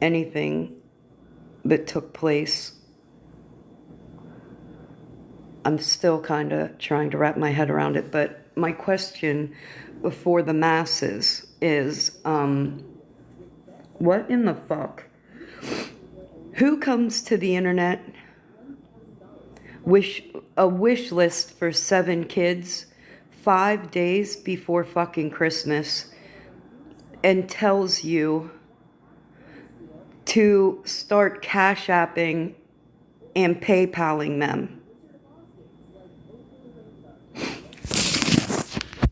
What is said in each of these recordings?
anything that took place. I'm still kind of trying to wrap my head around it, but my question for the masses is, what in the fuck? Who comes to the internet, a wish list for 7 kids 5 days before fucking Christmas, and tells you to start cash apping and PayPaling them?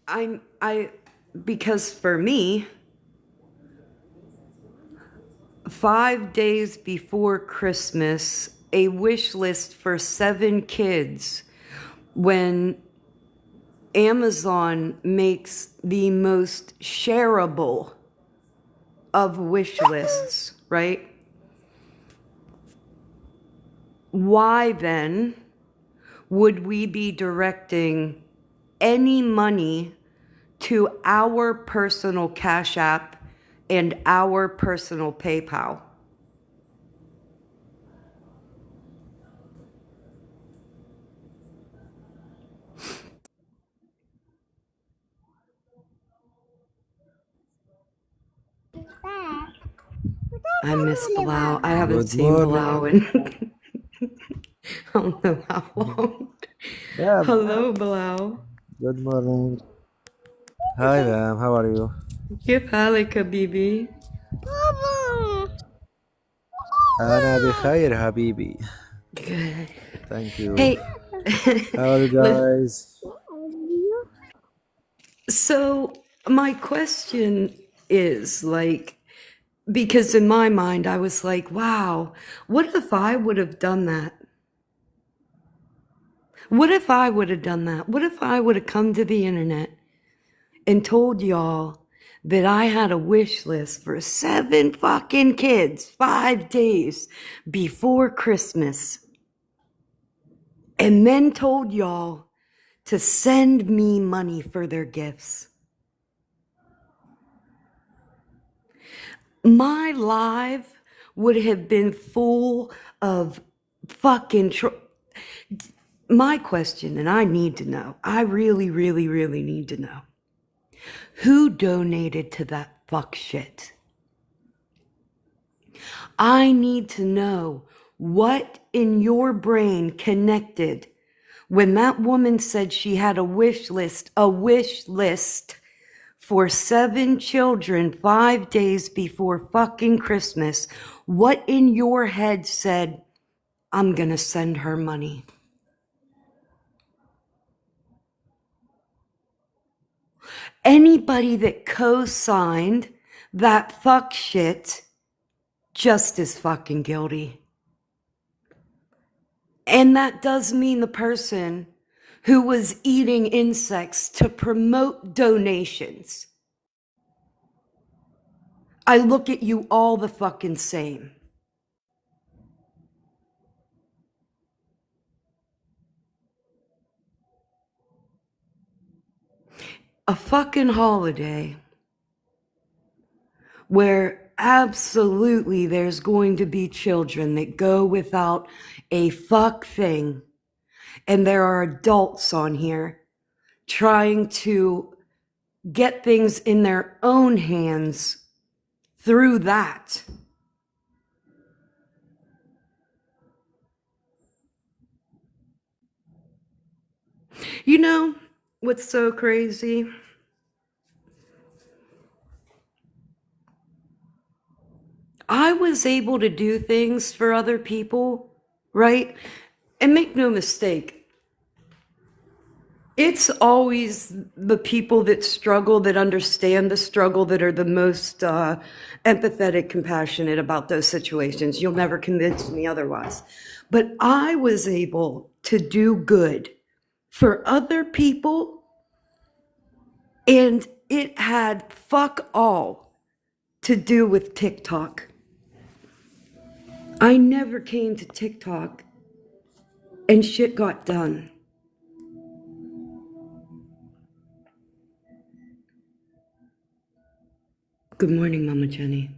I because for me, 5 days before Christmas, a wish list for 7 kids, when Amazon makes the most shareable of wish lists, right? Why then would we be directing any money to our personal Cash App and our personal PayPal? I miss Bilal. I haven't Good seen Bilal morning. in I don't know how long. Yeah, Hello, Bilal. good morning. Hi, ma'am. How are you? كيف حالك حبيبي? أنا بخير حبيبي. Good. Thank you. Hey, How are you guys? so my question is like, because in my mind I was like, wow, what if I would have done that? What if I would have done that? What if I would have come to the internet and told y'all that I had a wish list for 7 fucking kids 5 days before Christmas, and then told y'all to send me money for their gifts? My life would have been full of fucking my question, and I need to know, I really, really, really need to know, who donated to that fuck shit? I need to know what in your brain connected when that woman said she had a wish list for 7 children 5 days before fucking Christmas. What in your head said, I'm gonna send her money? Anybody that co-signed that fuck shit just as fucking guilty. And that does mean the person who was eating insects to promote donations. I look at you all the fucking same. A fucking holiday where absolutely there's going to be children that go without a fuck thing, and there are adults on here trying to get things in their own hands through that. You know what's so crazy? I was able to do things for other people, right? And make no mistake, it's always the people that struggle, that understand the struggle, that are the most empathetic, compassionate about those situations. You'll never convince me otherwise. But I was able to do good for other people, and it had fuck all to do with TikTok. I never came to TikTok and shit got done. Good morning, Mama Jenny.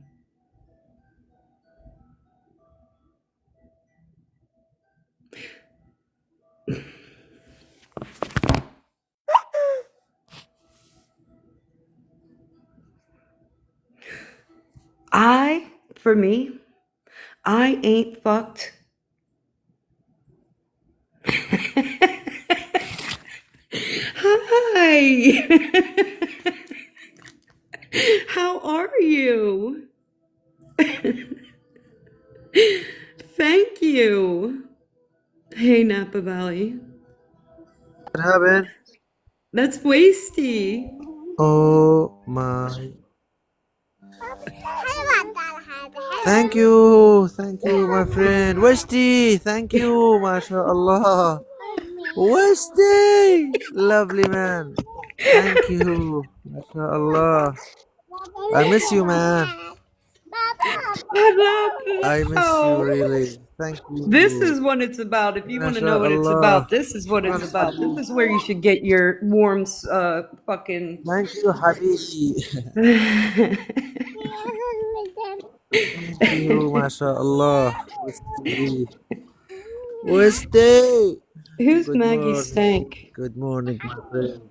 For me, I ain't fucked. Hi. How are you? Thank you. Hey, Napa Valley. What happened? That's Wasty. Oh my. Thank you, my friend. Westy, thank you, mashallah. Westy, lovely man. Thank you, mashallah. I miss you, man. I I love miss you, oh. really. Thank This you, is what it's about. If you want to know what it's mashallah. about, this is what it's Shukran, about. This Habibi. is where you should get your warm, fucking. Thank you, Habibi. Thank you, mashallah. Westy. Westy. Who's Good Maggie morning. Stank? Good morning, my friend.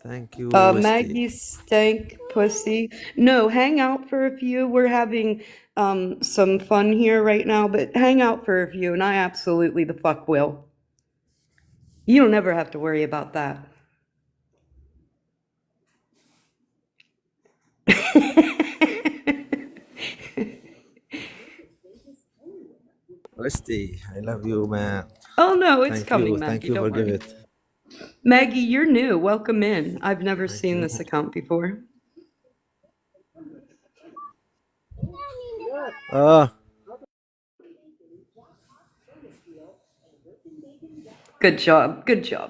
Thank you, Westy. Maggie Stank Pussy. No, hang out for a few. We're having some fun here right now, but hang out for a few, and I absolutely the fuck will. You don't ever have to worry about that. Westy, I love you, man. Oh no, it's Thank you. coming, Thank Maggie. you Don't for giving worry. it. Maggie, you're new. Welcome in. I've never Thank seen you. this account before. Ah, Good job,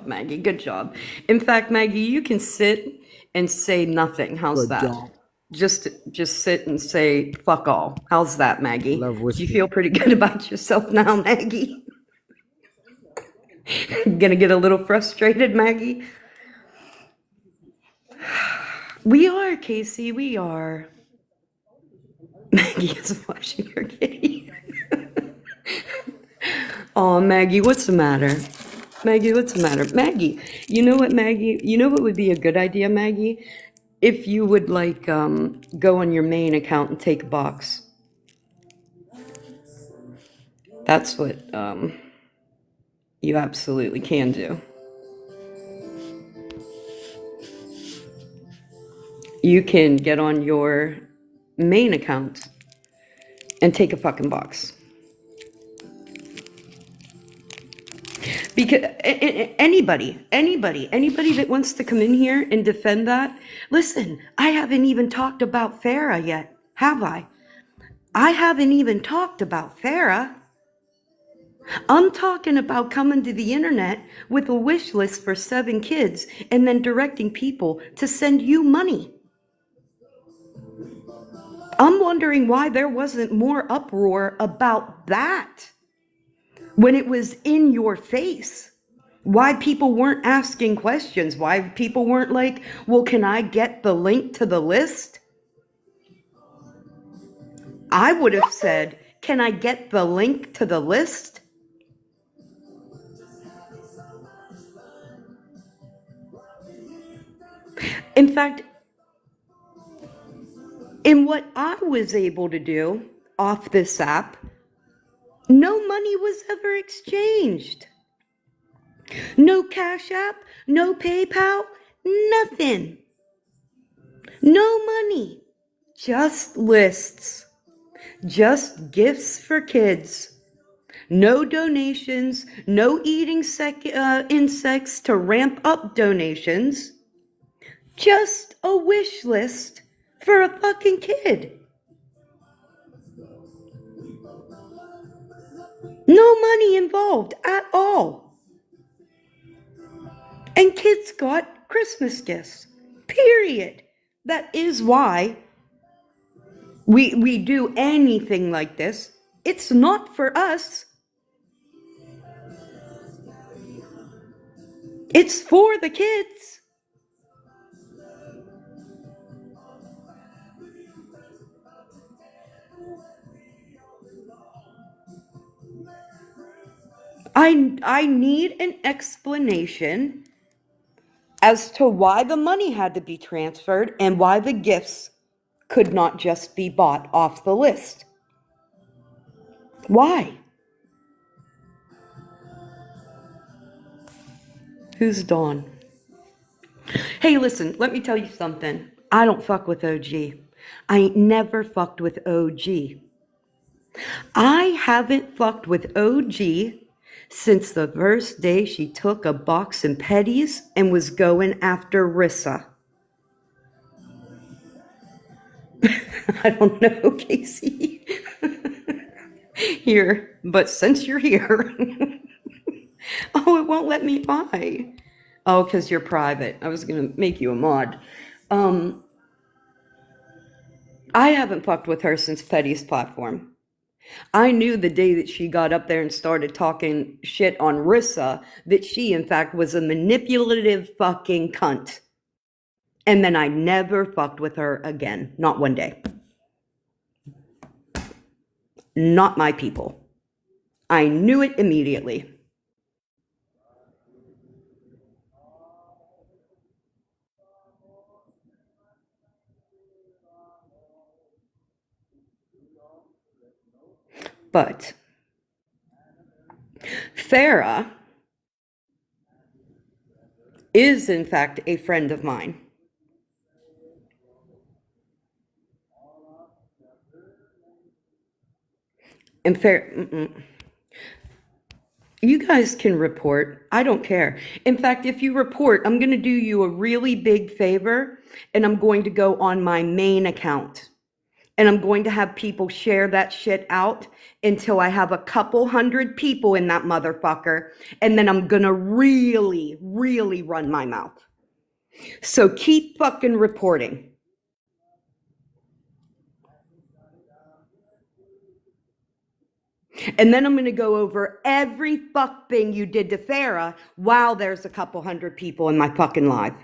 Maggie. Good job. In fact, Maggie, you can sit and say nothing. How's good that? job. Just sit and say fuck all. How's that, Maggie? Love Do you Westy. feel pretty good about yourself now, Maggie? Gonna get a little frustrated, Maggie? We are, Casey. We are. Maggie is washing her kitty. Oh, Maggie, what's the matter? Maggie, what's the matter? Maggie, you know what, Maggie? You know what would be a good idea, Maggie? If you would like go on your main account and take a box. That's what you absolutely can do. You can get on your main account and take a fucking box. Because anybody that wants to come in here and defend that, listen, I haven't even talked about Farah yet, have I? I haven't even talked about Farah. I'm talking about coming to the internet with a wish list for 7 kids and then directing people to send you money. I'm wondering why there wasn't more uproar about that when it was in your face. Why people weren't asking questions, why people weren't like, well, can I get the link to the list? I would have said, can I get the link to the list? In fact, in what I was able to do off this app, no money was ever exchanged. No Cash App, no PayPal, nothing. No money. Just lists. Just gifts for kids. No donations, no eating insects to ramp up donations. Just a wish list for a fucking kid. No money involved at all. And kids got Christmas gifts. Period. That is why we do anything like this. It's not for us. It's for the kids. I need an explanation as to why the money had to be transferred and why the gifts could not just be bought off the list. Why? Who's Dawn? Hey, listen, let me tell you something. I don't fuck with OG. I ain't never fucked with OG. I haven't fucked with OG since the first day she took a box of petties and was going after Rissa. I don't know, Casey. Here, but since you're here. Oh, it won't let me buy. Oh, because you're private. I was going to make you a mod. I haven't fucked with her since Petty's platform. I knew the day that she got up there and started talking shit on Rissa that she, in fact, was a manipulative fucking cunt. And then I never fucked with her again. Not one day. Not my people. I knew it immediately. But Farah is, in fact, a friend of mine. And you guys can report. I don't care. In fact, if you report, I'm going to do you a really big favor, and I'm going to go on my main account. And I'm going to have people share that shit out until I have a couple hundred people in that motherfucker. And then I'm going to really, really run my mouth. So keep fucking reporting. And then I'm going to go over every fuck thing you did to Farah while there's a couple hundred people in my fucking live.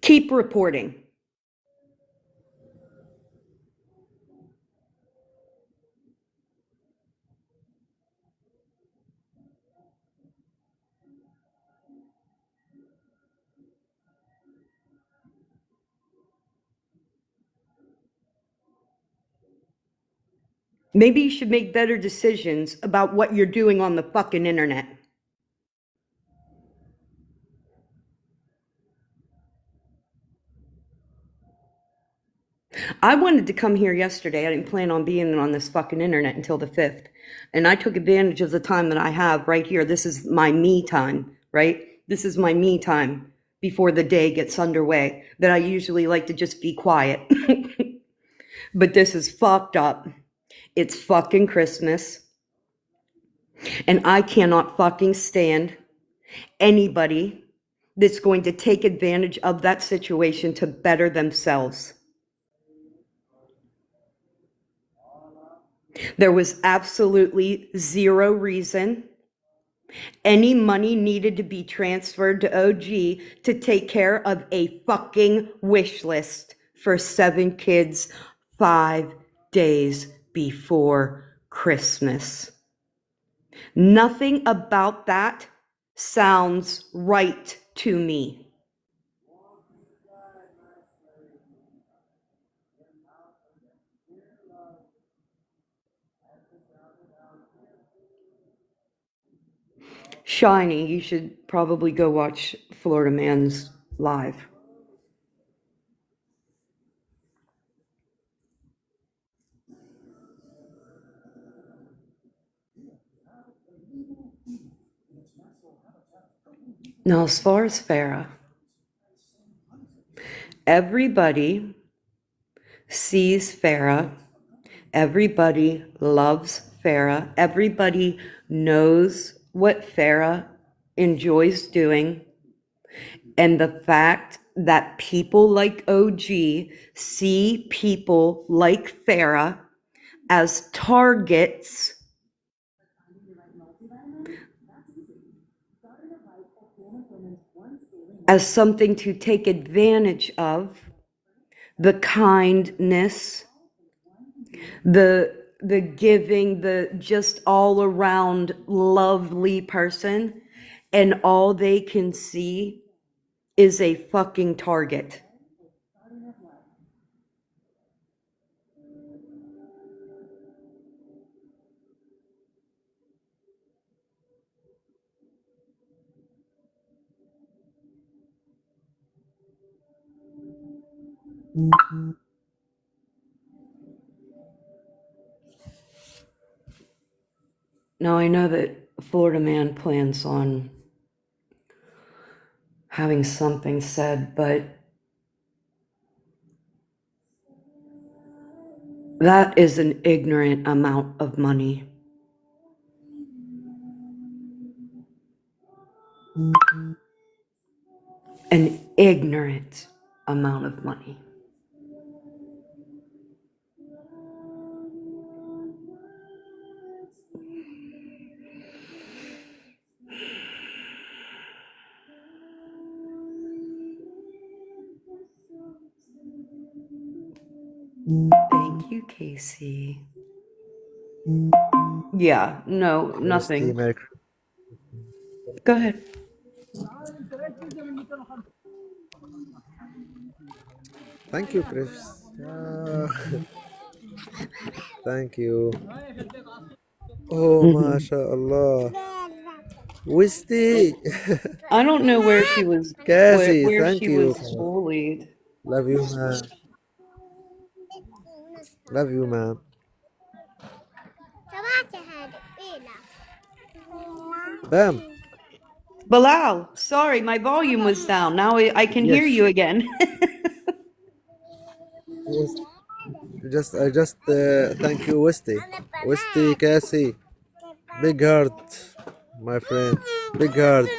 Keep reporting. Maybe you should make better decisions about what you're doing on the fucking internet. I wanted to come here yesterday. I didn't plan on being on this fucking internet until the 5th. And I took advantage of the time that I have right here. This is my me time, right? This is my me time before the day gets underway, that I usually like to just be quiet. But this is fucked up. It's fucking Christmas. And I cannot fucking stand anybody that's going to take advantage of that situation to better themselves. There was absolutely zero reason any money needed to be transferred to OG to take care of a fucking wish list for 7 kids 5 days before Christmas. Nothing about that sounds right to me. Shiny, you should probably go watch Florida Man's live. Now, as far as Farah, everybody sees Farah. Everybody loves Farah. Everybody knows what Farah enjoys doing. And the fact that people like OG see people like Farah as targets as something to take advantage of, the kindness, the giving, the just all around lovely person, and all they can see is a fucking target. Now, I know that Florida Man plans on having something said, but that is an ignorant amount of money. An ignorant amount of money. Thank you, Casey. Yeah, no, Christy, nothing. Merry Go ahead. Thank you, Chris. Thank you. Oh, Hmm. mashallah. Wisty. I don't know where she was, Cassie, where thank she you. was bullied. Love you, man. Love you, man. Bam. Bilal, sorry, my volume was down. Now I can hear Yes. you again. Yes. I just thank you, Westy. Westy, Cassie. Big heart, my friend. Big heart.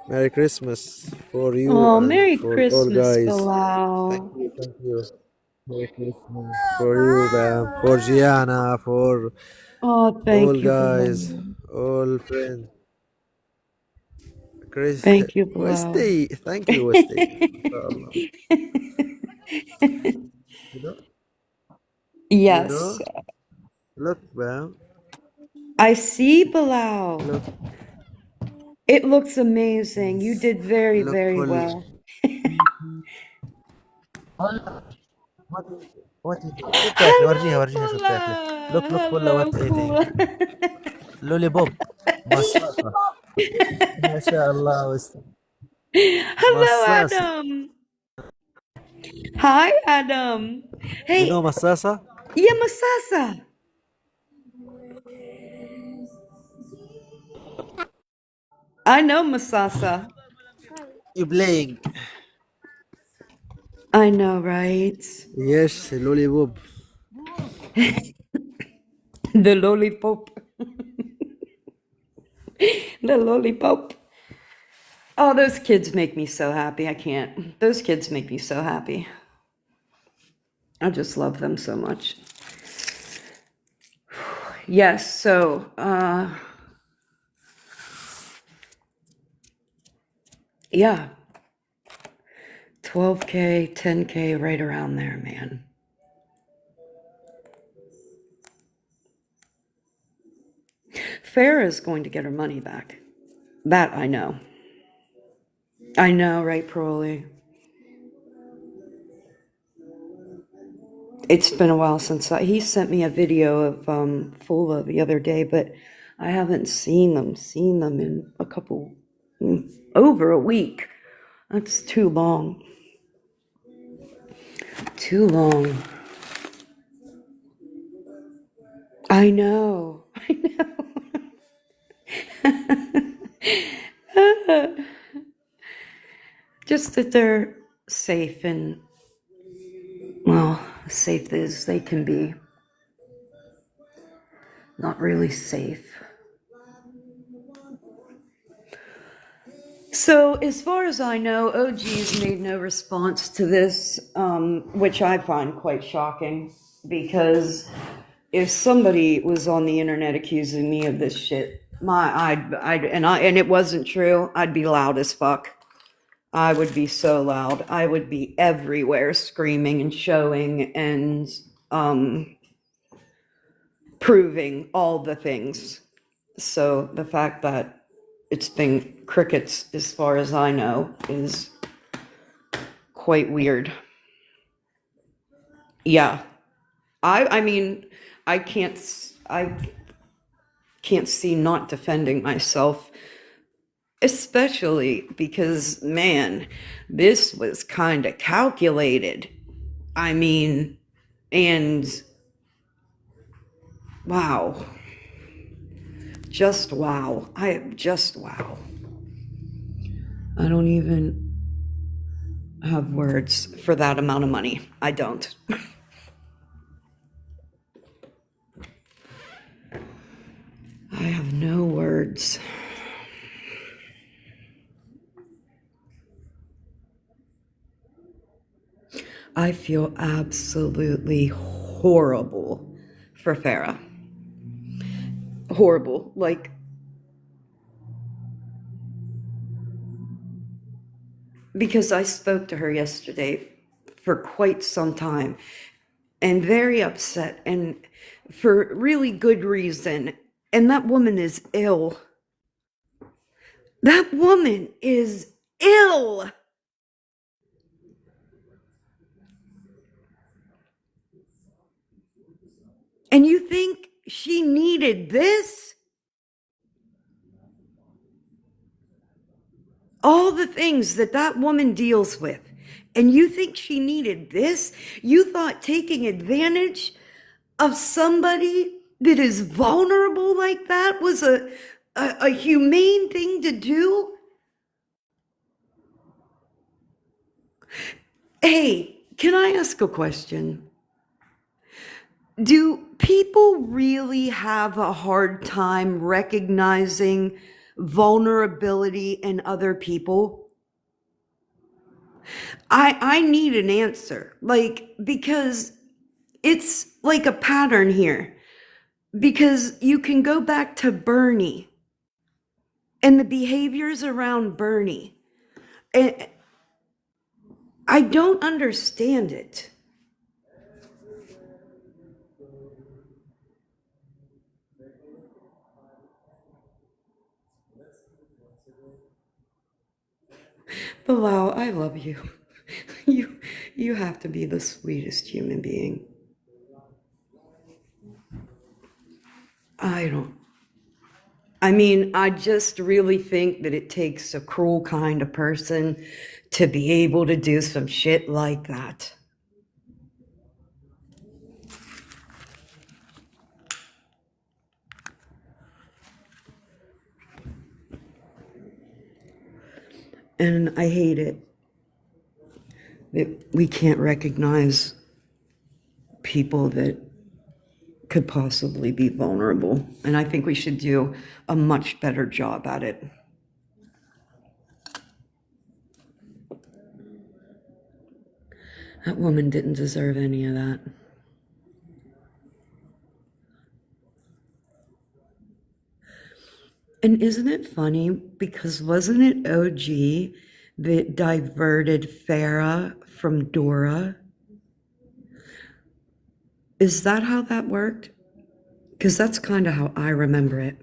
Merry Christmas for you Oh, and Merry for all Christmas, guys. Thank Bilal. you, thank you. Merry Christmas for you, Bam. For Gianna, for Oh, all thank you, guys, Bilal. all friends. Chris, Thank you, Bilal. Westy. Thank you, Westy. Inshallah. You know, you Yes, know. Look, Bam. I see, Bilal. Look, It looks amazing. You did very, look very full. well. What what شو بتاكلي ورجيها Hello, ورجيها شو بتاكلي look Bilal. look full what Hello, eating Kula. لولي بوب مصاصة ما شاء الله Hello, مصاصة Adam. Hi, Adam. you know Hey, مصاصة yeah, Masasa. I know Masasa. you playing I know, right? yes لولي بوب The lollipop. The lollipop. Oh, those kids make me so happy. I can't. Those kids make me so happy. I just love them so much. Yes, so yeah, 12K, 10K, right around there, man. Farrah's going to get her money back. That I know. I know, right, Proly? It's been a while since he sent me a video of Fula the other day, but I haven't seen them in a couple, over a week. That's too long. Too long. I know. I know. Just that they're safe and, well, safe as they can be. Not really safe. So, as far as I know, OG's made no response to this, which I find quite shocking because if somebody was on the internet accusing me of this shit, and it wasn't true, I'd be loud as fuck. I would be so loud. I would be everywhere screaming and showing and proving all the things. So the fact that it's been crickets, as far as I know, is quite weird. Yeah, I mean, I can't I can't see not defending myself Especially because, man, this was kind of calculated. I mean, and wow, just wow. Just wow. I don't even have words for that amount of money. I don't. I have no words. I feel absolutely horrible for Farah. Horrible. Like, because I spoke to her yesterday for quite some time and very upset and for really good reason. And that woman is ill. That woman is ill. And you think she needed this? All the things that that woman deals with. And you think she needed this? You thought taking advantage of somebody that is vulnerable like that was a humane thing to do? Hey, can I ask a question? Do people really have a hard time recognizing vulnerability in other people? I need an answer. Like, because it's like a pattern here. Because you can go back to Bernie and the behaviors around Bernie. And I don't understand it. Bilal, I love you. You you have to be the sweetest human being. I don't. I mean, I just really think that it takes a cruel kind of person to be able to do some shit like that. And I hate it that we can't recognize people that could possibly be vulnerable. And I think we should do a much better job at it. That woman didn't deserve any of that. And isn't it funny? Because wasn't it OG that diverted Farah from Dora? Is that how that worked? Because that's kind of how I remember it.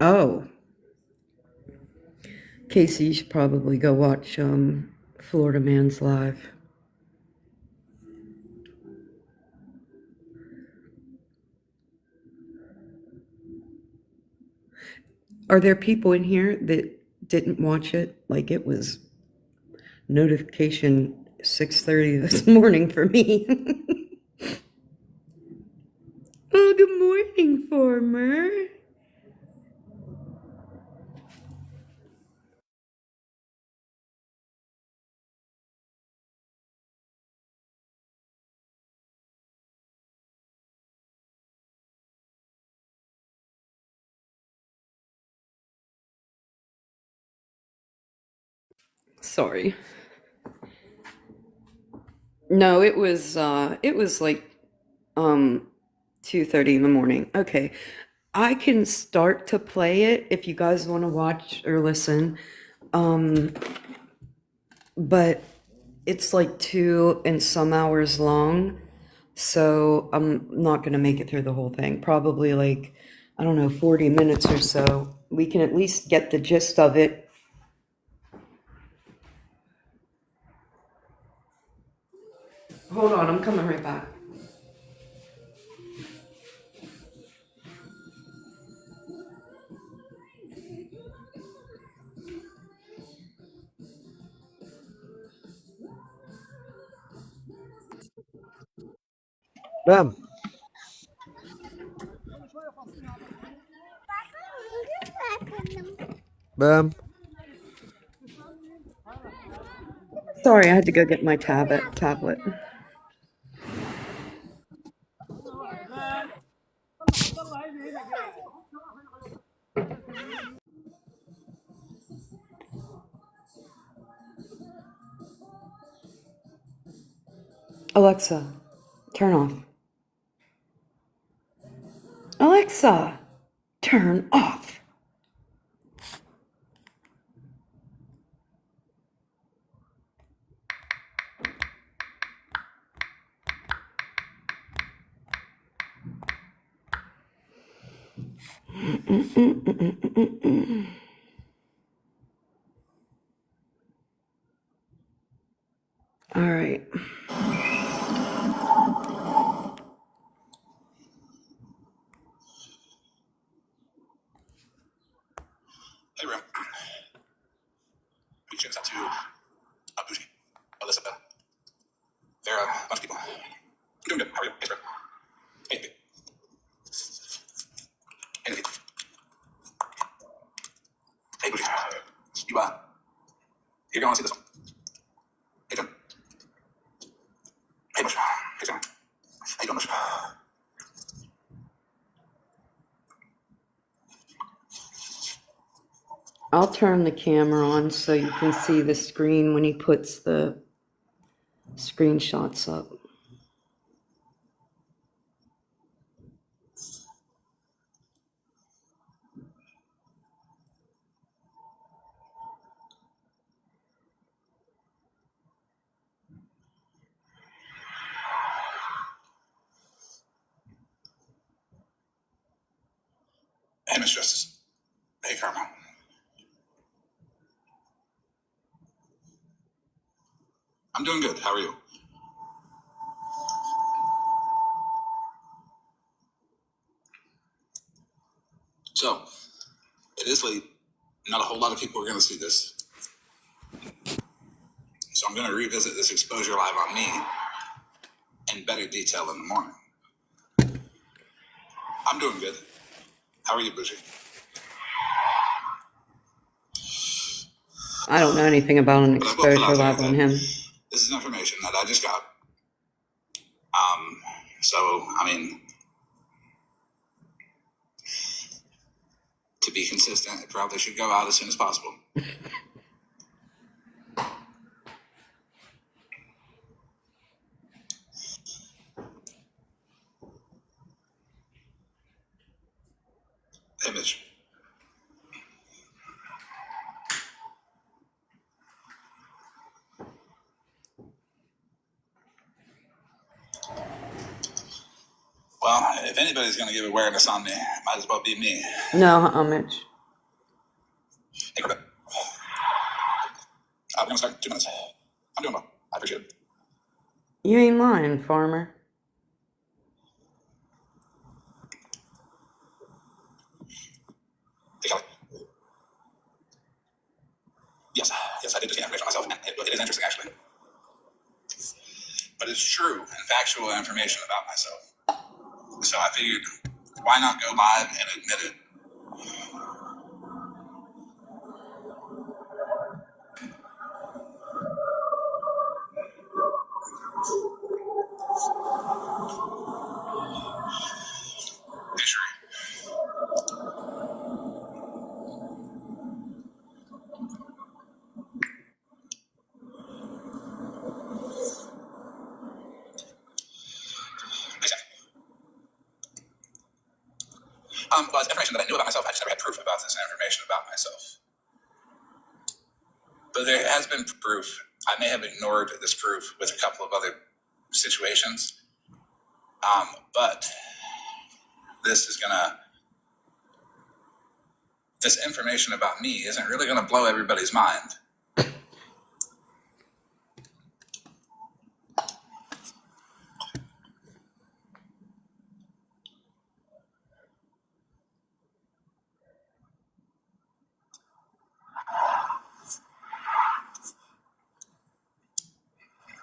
Oh, Casey, you should probably go watch Florida Man's Live. Are there people in here that didn't watch it? Like it was notification 6:30 this morning for me. Oh, good morning, Former. Sorry. No, it was like 2:30 in the morning. Okay. I can start to play it if you guys want to watch or listen. Um, but it's like 2 and some hours long. So I'm not going to make it through the whole thing. Probably like, I don't know, 40 minutes or so. We can at least get the gist of it. Hold on, I'm coming right back. Bam. Bam. Sorry, I had to go get my tablet. Alexa, turn off. Alexa, turn off. All right. Hey, Rim. Big shouts out to Bougie, Alyssa, Vera, a bunch of people. I'm doing good. How are you? Thanks, bro. Hey, Nikki. Hey, Nikki. Hey, Bougie. You're going to see this one. Hey, Jim. Hey, Bush. Hey, Sam. How you doing, Bush? I'll turn the camera on so you can see the screen when he puts the screenshots up. Hey, Miss Justice. Hey, Karma. I'm doing good. How are you? So, it is late. Not a whole lot of people are going to see this. So I'm going to revisit this exposure live on me in better detail in the morning. I'm doing good. How are you, Bougie? I don't know anything about an But I will put exposure out there live on that him. this is information that I just got. So, I mean, to be consistent, it probably should go out as soon as possible. Hey, Mitch. Well, if anybody's going to give awareness on me, it might as well be me. No, Mitch. Hey, Corbett. We're going to start in 2 minutes. I'm doing well. I appreciate it. You ain't lying, farmer. Hey, Kelly. Yes, I did just get information on myself, and it is interesting, actually. But it's true and factual information about myself. So I figured, why not go live and admit it? Hey, Sheree. Hey, Sam. Well, it's information that I knew about myself. I just never had proof about this information about myself. But there has been proof. I may have ignored this proof with a couple of other situations. But this information about me isn't really gonna blow everybody's mind.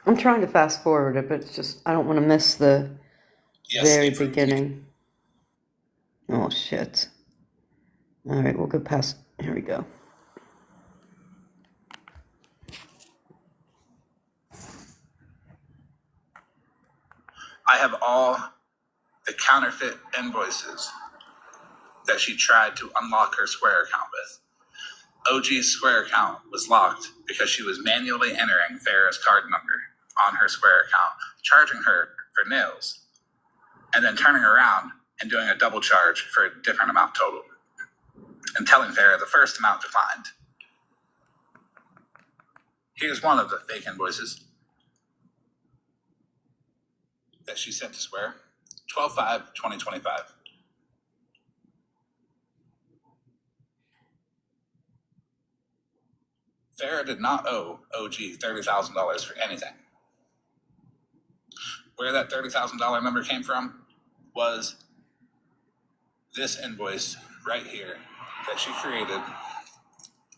I'm trying to fast forward it, but it's just, I don't want to miss the Yes, very approved. beginning. Oh, shit. All right, we'll go past. Here we go. I have all the counterfeit invoices that she tried to unlock her Square account with. OG's Square account was locked because she was manually entering Farrah's card number on her Square account, charging her for nails, and then turning around and doing a double charge for a different amount total, and telling Farrah the first amount declined. Here's one of the fake invoices that she sent to Square, 12/5/2025. Farrah did not owe OG $30,000 for anything. Where that $30,000 number came from was this invoice right here that she created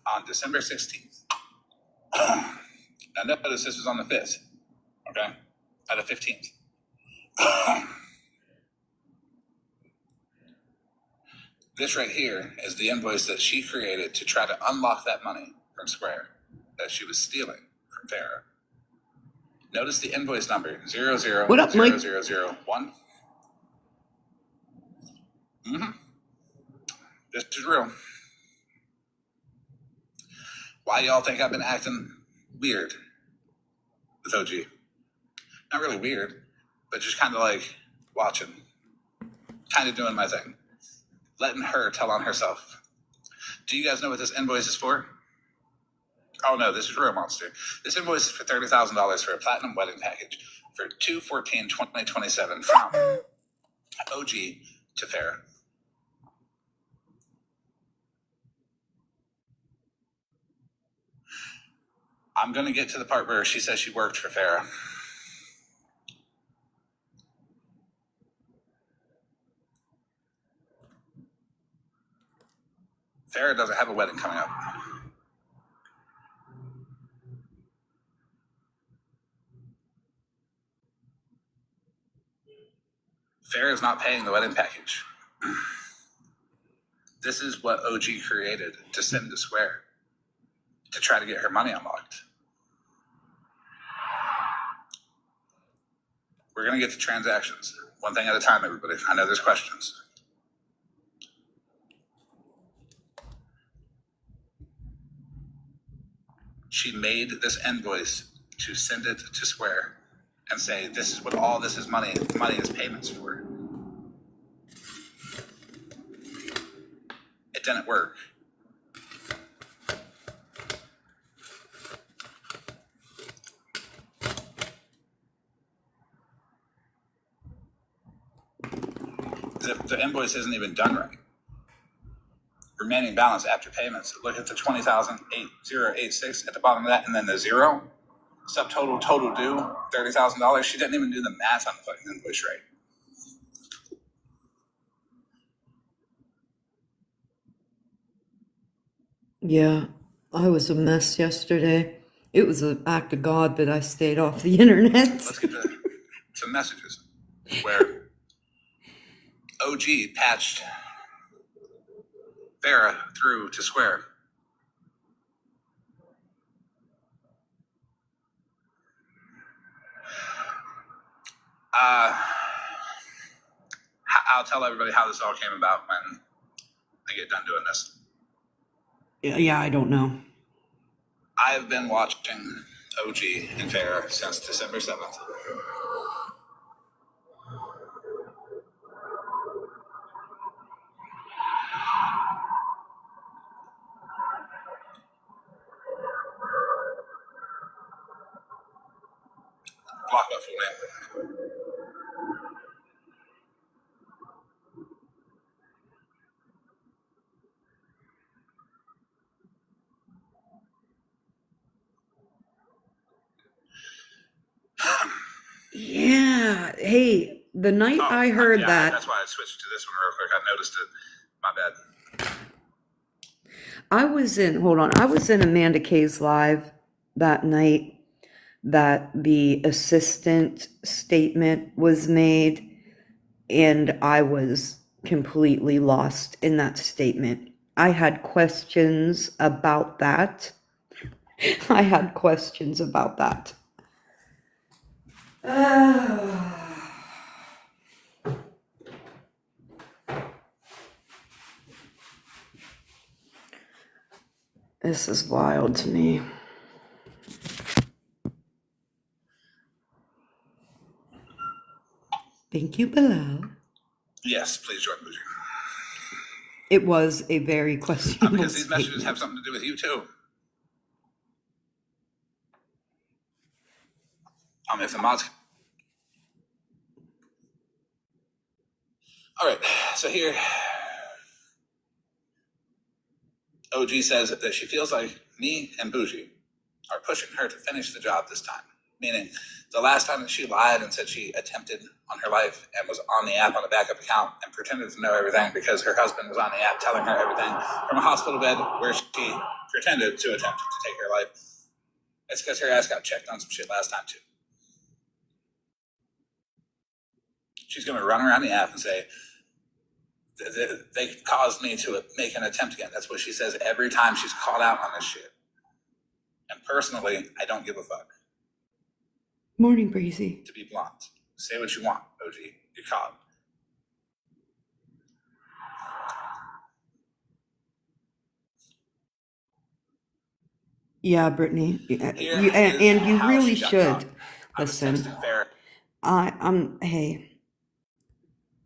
on December 16th. Now notice this was on the 5th, okay? At the 15th. This right here is the invoice that she created to try to unlock that money from Square that she was stealing from Farrah. Notice the invoice number 000001. What up, Mike? This is real. Why y'all think I've been acting weird with OG? Not really weird, but just kind of like watching, kind of doing my thing, letting her tell on herself. Do you guys know what this invoice is for? Oh no, this is real, monster. This invoice is for $30,000 for a platinum wedding package for 2/14/2027 from OG to Farrah. I'm going to get to the part where she says she worked for Farrah. Farrah doesn't have a wedding coming up. Farrah is not paying the wedding package. This is what OG created to send to Square to try to get her money unlocked. We're going to get to transactions. One thing at a time, everybody. I know there's questions. She made this invoice to send it to Square and say, this is what all this is money is payments for. It didn't work. The invoice isn't even done right. Remaining balance after payments. Look at the 20,8086 at the bottom of that, and then the zero. Subtotal total due $30,000. She didn't even do the math on the fucking invoice right. Yeah, I was a mess yesterday. It was an act of God that I stayed off the internet. Let's get to some messages where OG patched Farrah through to Square. I'll tell everybody how this all came about when I get done doing this. Yeah, I don't know. I've been watching OG and Farrah since December 7th. Block my full name. Yeah. Hey, the night I heard that. That's why I switched to this one real quick. I noticed it. My bad. I was in Amanda Kay's live that night that the assistant statement was made And I was completely lost in that statement. I had questions about that. I had questions about that. This is wild to me. Thank you below. Yes, please join Bougie. It was a very questionable Because these messages statement. have something to do with you too. If the mods. All right, so here, OG says that she feels like me and Bougie are pushing her to finish the job this time. Meaning, the last time that she lied and said she attempted on her life and was on the app on a backup account and pretended to know everything because her husband was on the app telling her everything from a hospital bed where she pretended to attempt to take her life. It's because her ass got checked on some shit last time too. She's going to run around the app and say, they caused me to make an attempt again. That's what she says every time she's called out on this shit. And personally, I don't give a fuck. Morning, Breezy. To be blunt, say what you want, OG. You're caught. Yeah, Brittany. Here And you how really she got should caught. I was listen. texting Farrah Hey,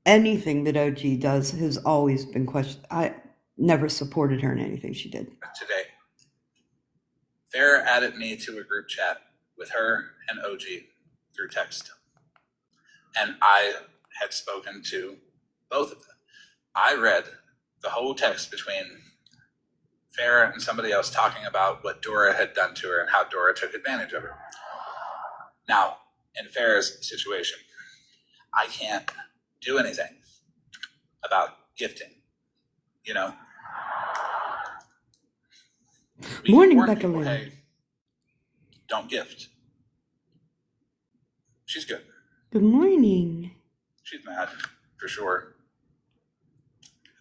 anything that OG does has always been questioned. I never supported her in anything she did. today. Farrah added me to a group chat with her and OG through text. And I had spoken to both of them. I read the whole text between Farrah and somebody else talking about what Dora had done to her and how Dora took advantage of her. Now, in Farrah's situation, I can't do anything about gifting, you know? We Morning, warn Becca people, Lynn. hey, don't gift. She's good. Good morning. She's mad, for sure.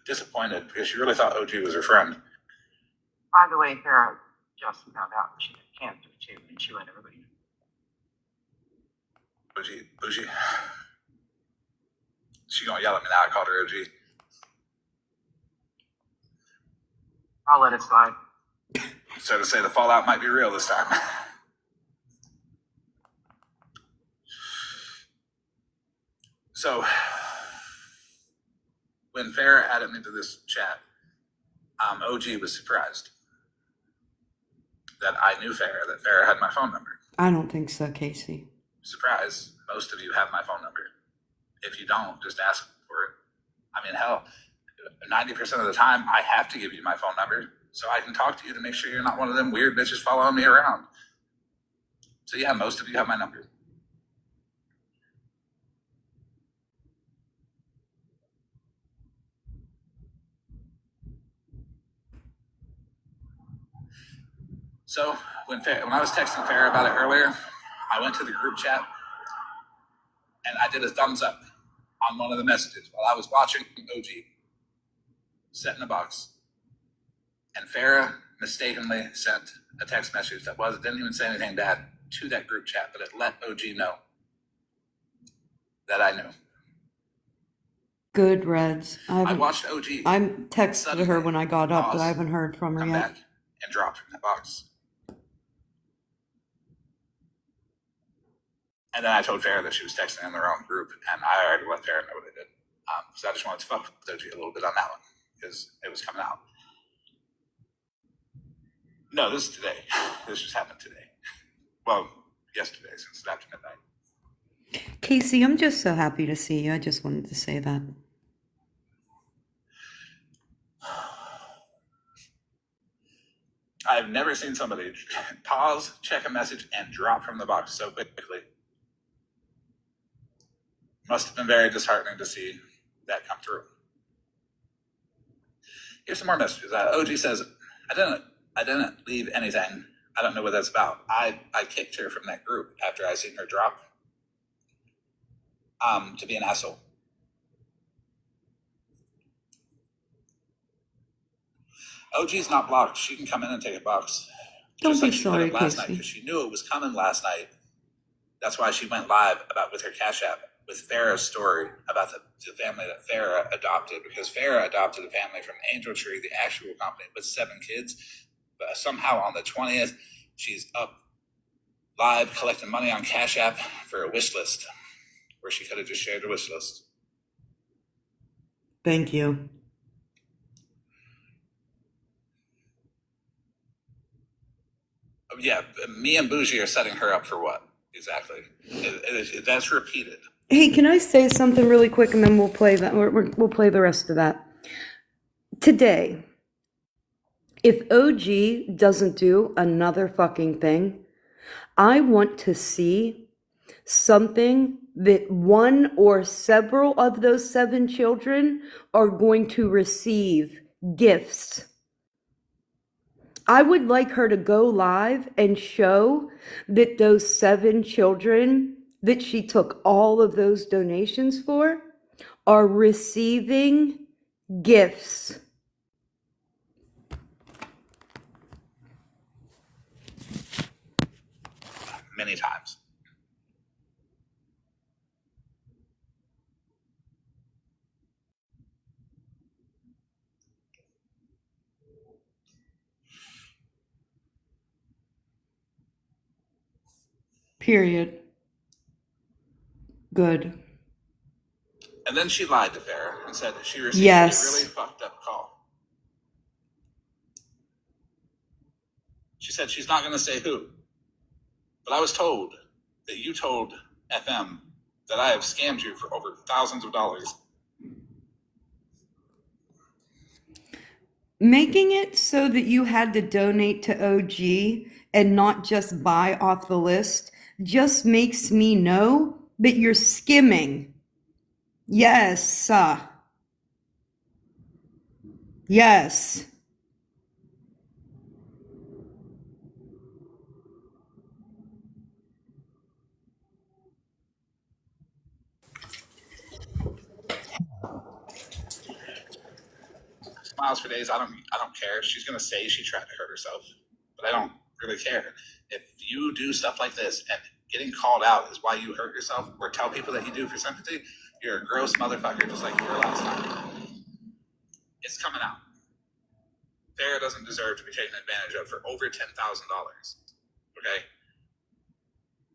Disappointed because she really thought OG was her friend. By the way, Farrah just found out she had cancer too, and she let everybody know. OG. She gonna yell at me now. I called her OG. I'll let it slide. So to say the fallout might be real this time. So when Farrah added me to this chat, OG was surprised that I knew Farrah, that Farrah had my phone number. I don't think so, Casey. Surprise, most of you have my phone number. If you don't, just ask for it. I mean, hell, 90% of the time, I have to give you my phone number so I can talk to you to make sure you're not one of them weird bitches following me around. So yeah, most of you have my number. So when I was texting Farrah about it earlier, I went to the group chat and I did a thumbs up on one of the messages while I was watching OG set in a box. And Farrah mistakenly sent a text message that didn't even say anything bad to that group chat, but it let OG know that I knew. Good, Reds. I watched OG. I texted her when I got up, but I haven't heard from her come yet. back and dropped from that box. And then I told Farrah that she was texting in the wrong group, and I already let Farrah know what I did. So I just wanted to fuck with OG a little bit on that one because it was coming out. No, this is today. This just happened today. Well, yesterday, since it's after midnight. Casey, I'm just so happy to see you. I just wanted to say that. I've never seen somebody pause, check a message, and drop from the box so quickly. Must have been very disheartening to see that come through. Here's some more messages. OG says, I didn't leave anything. I don't know what that's about. I kicked her from that group after I seen her drop to be an asshole. OG's not blocked. She can come in and take a box. Don't Just be like she sorry, could have last night Casey. because she knew it was coming last night. That's why she went live with her Cash App with Farrah's story about the family that Farrah adopted, because Farrah adopted a family from Angel Tree, the actual company, with 7 kids. But somehow on the 20th, she's up live collecting money on Cash App for a wish list, where she could have just shared a wish list. Thank you. Yeah, me and Bougie are setting her up for what? Exactly. That's repeated. Hey, can I say something really quick, and then we'll play that. We'll play the rest of that. Today, if OG doesn't do another fucking thing, I want to see something that one or several of those 7 children are going to receive gifts. I would like her to go live and show that those 7 children that she took all of those donations for are receiving gifts. Many times. Period. Good. And then she lied to Farrah and said that she received Yes. a really fucked up call. She said she's not going to say who. But I was told that you told FM that I have scammed you for over thousands of dollars. Making it so that you had to donate to OG and not just buy off the list just makes me know that you're skimming. Yes. Yes. Smiles for days. I don't care. She's going to say she tried to hurt herself, but I don't really care. If you do stuff like this and getting called out is why you hurt yourself, or tell people that you do for sympathy, you're a gross motherfucker, just like you were last time. It's coming out. Farrah doesn't deserve to be taken advantage of for over $10,000. Okay?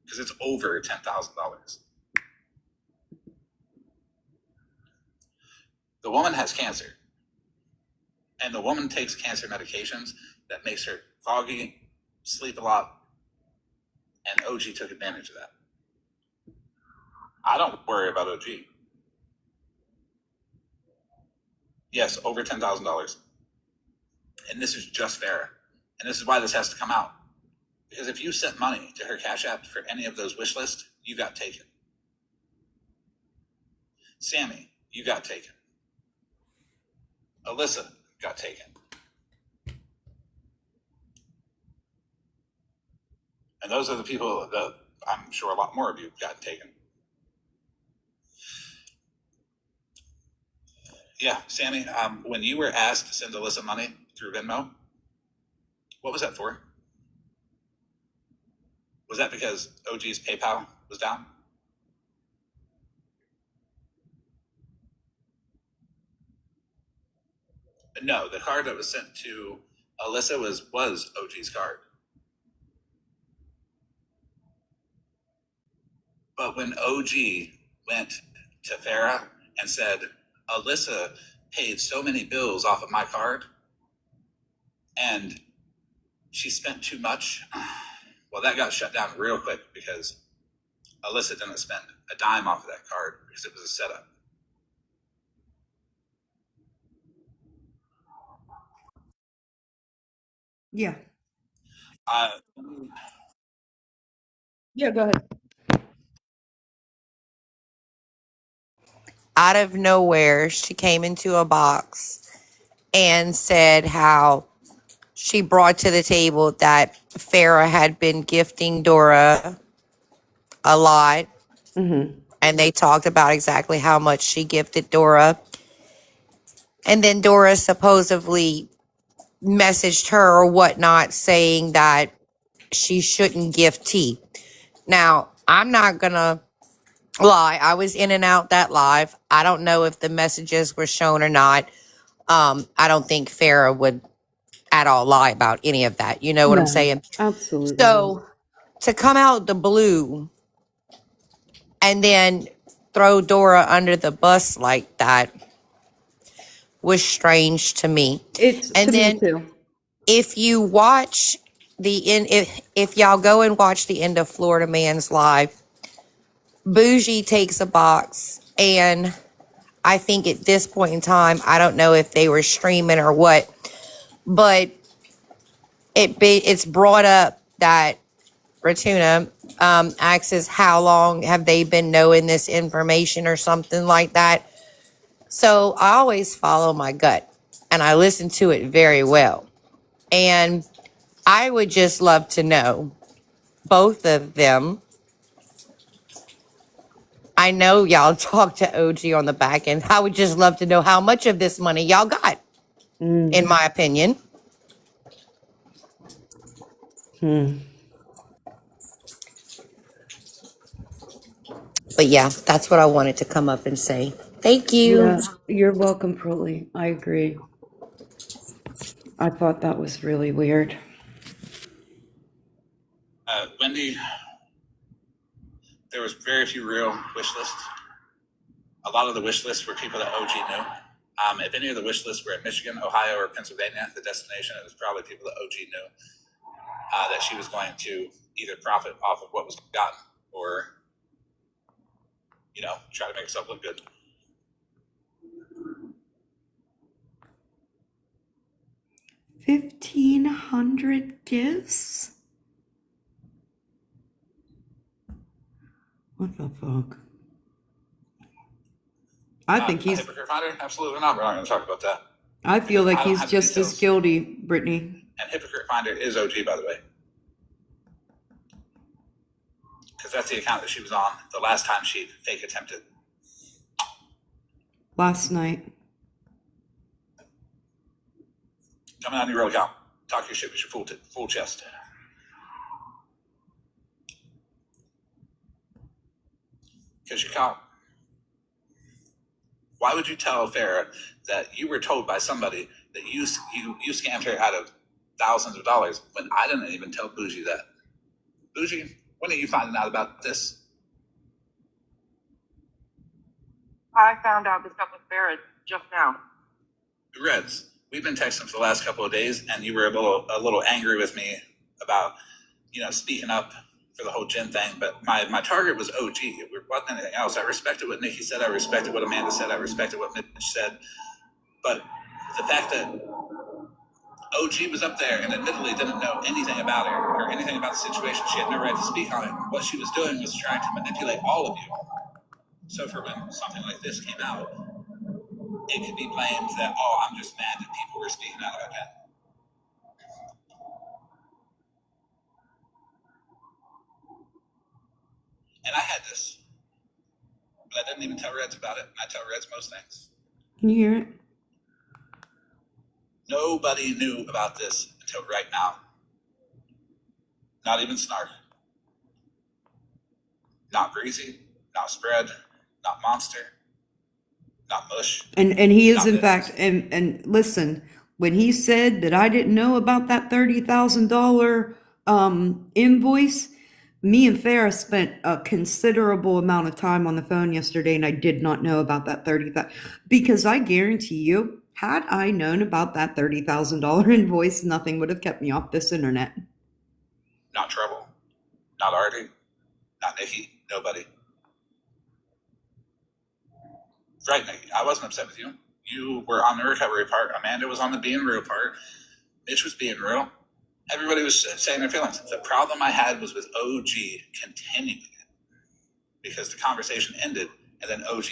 Because it's over $10,000. The woman has cancer. And the woman takes cancer medications that makes her foggy, sleep a lot, and OG took advantage of that. I don't worry about OG. Yes, over $10,000. And this is just Farrah. And this is why this has to come out. Because if you sent money to her Cash App for any of those wish lists, you got taken. Sammy, you got taken. Alyssa got taken. And those are the people that I'm sure a lot more of you got taken. Yeah, Sammy, when you were asked to send Alyssa money through Venmo, what was that for? Was that because OG's PayPal was down? No, the card that was sent to Alyssa was OG's card. But when OG went to Farrah and said, Alyssa paid so many bills off of my card and she spent too much, well, that got shut down real quick because Alyssa didn't spend a dime off of that card because it was a setup. Yeah. Uh, Yeah, go ahead. Out of nowhere, she came into a box and said how she brought to the table that Farrah had been gifting Dora a lot. Mm-hmm. And they talked about exactly how much she gifted Dora. And then Dora supposedly messaged her or whatnot saying that she shouldn't gift tea. Now, I'm not going to lie. I was in and out that live. I don't know if the messages were shown or not. I don't think Farrah would at all lie about any of that. You know what I'm No, saying? absolutely not. So to come out the blue and then throw Dora under the bus like that was strange to me. It's And to me then too. if you watch the end, if y'all go and watch the end of Florida Man's live, Bougie takes a box, and I think at this point in time, I don't know if they were streaming or what, but it's brought up that Ratuna asks how long have they been knowing this information or something like that. So I always follow my gut, and I listen to it very well. And I would just love to know, both of them. I know y'all talk to OG on the back end. I would just love to know how much of this money y'all got, in my opinion. But yeah, that's what I wanted to come up and say. Thank you. Yeah, you're welcome, Pearlie. I agree. I thought that was really weird. Wendy, there was very few real wish lists. A lot of the wish lists were people that OG knew. If any of the wish lists were in Michigan, Ohio, or Pennsylvania, the destination, it was probably people that OG knew that she was going to either profit off of what was gotten or, try to make herself look good. $1,500 gifts? What the fuck? I think A he's. hypocrite finder? Absolutely not. We're not going to talk about that. I feel like I don't he's have just as details. guilty, Brittany. And hypocrite finder is OG, by the way, because that's the account that she was on the last time she fake attempted. Last night. Coming on your real account. Talk your shit with your full chest. Because you can't. Why would you tell Farrah that you were told by somebody that you scammed her out of thousands of dollars when I didn't even tell Bougie that? Bougie, when are you finding out about this? I found out this stuff with Barrett just now. Reds, we've been texting for the last couple of days, and you were a little angry with me about, speaking up for the whole Jen thing. But my target was OG. It wasn't anything else. I respected what Nikki said. I respected what Amanda said. I respected what Mitch said. But the fact that OG was up there and admittedly didn't know anything about her or anything about the situation, she had no right to speak on it. What she was doing was trying to manipulate all of you. So for when something like this came out, it could be blamed that, I'm just mad that people were speaking out about that. And I had this, but I didn't even tell Reds about it. And I tell Reds most things. Can you hear it? Nobody knew about this until right now. Not even Snark. Not Breezy. Not Spread. Not Monster. Not Mush. And he is Not in Vince. fact, and listen, when he said that I didn't know about that $30,000 invoice, me and Farrah spent a considerable amount of time on the phone yesterday, and I did not know about that $30,000 because I guarantee you, had I known about that $30,000 invoice, nothing would have kept me off this internet. Not Trouble. Not Artie. Not Nikki. Nobody. Right, Nikki. I wasn't upset with you. You were on the recovery part. Amanda was on the being real part. Mitch was being real. Everybody was saying their feelings. The problem I had was with OG continuing it because the conversation ended and then OG.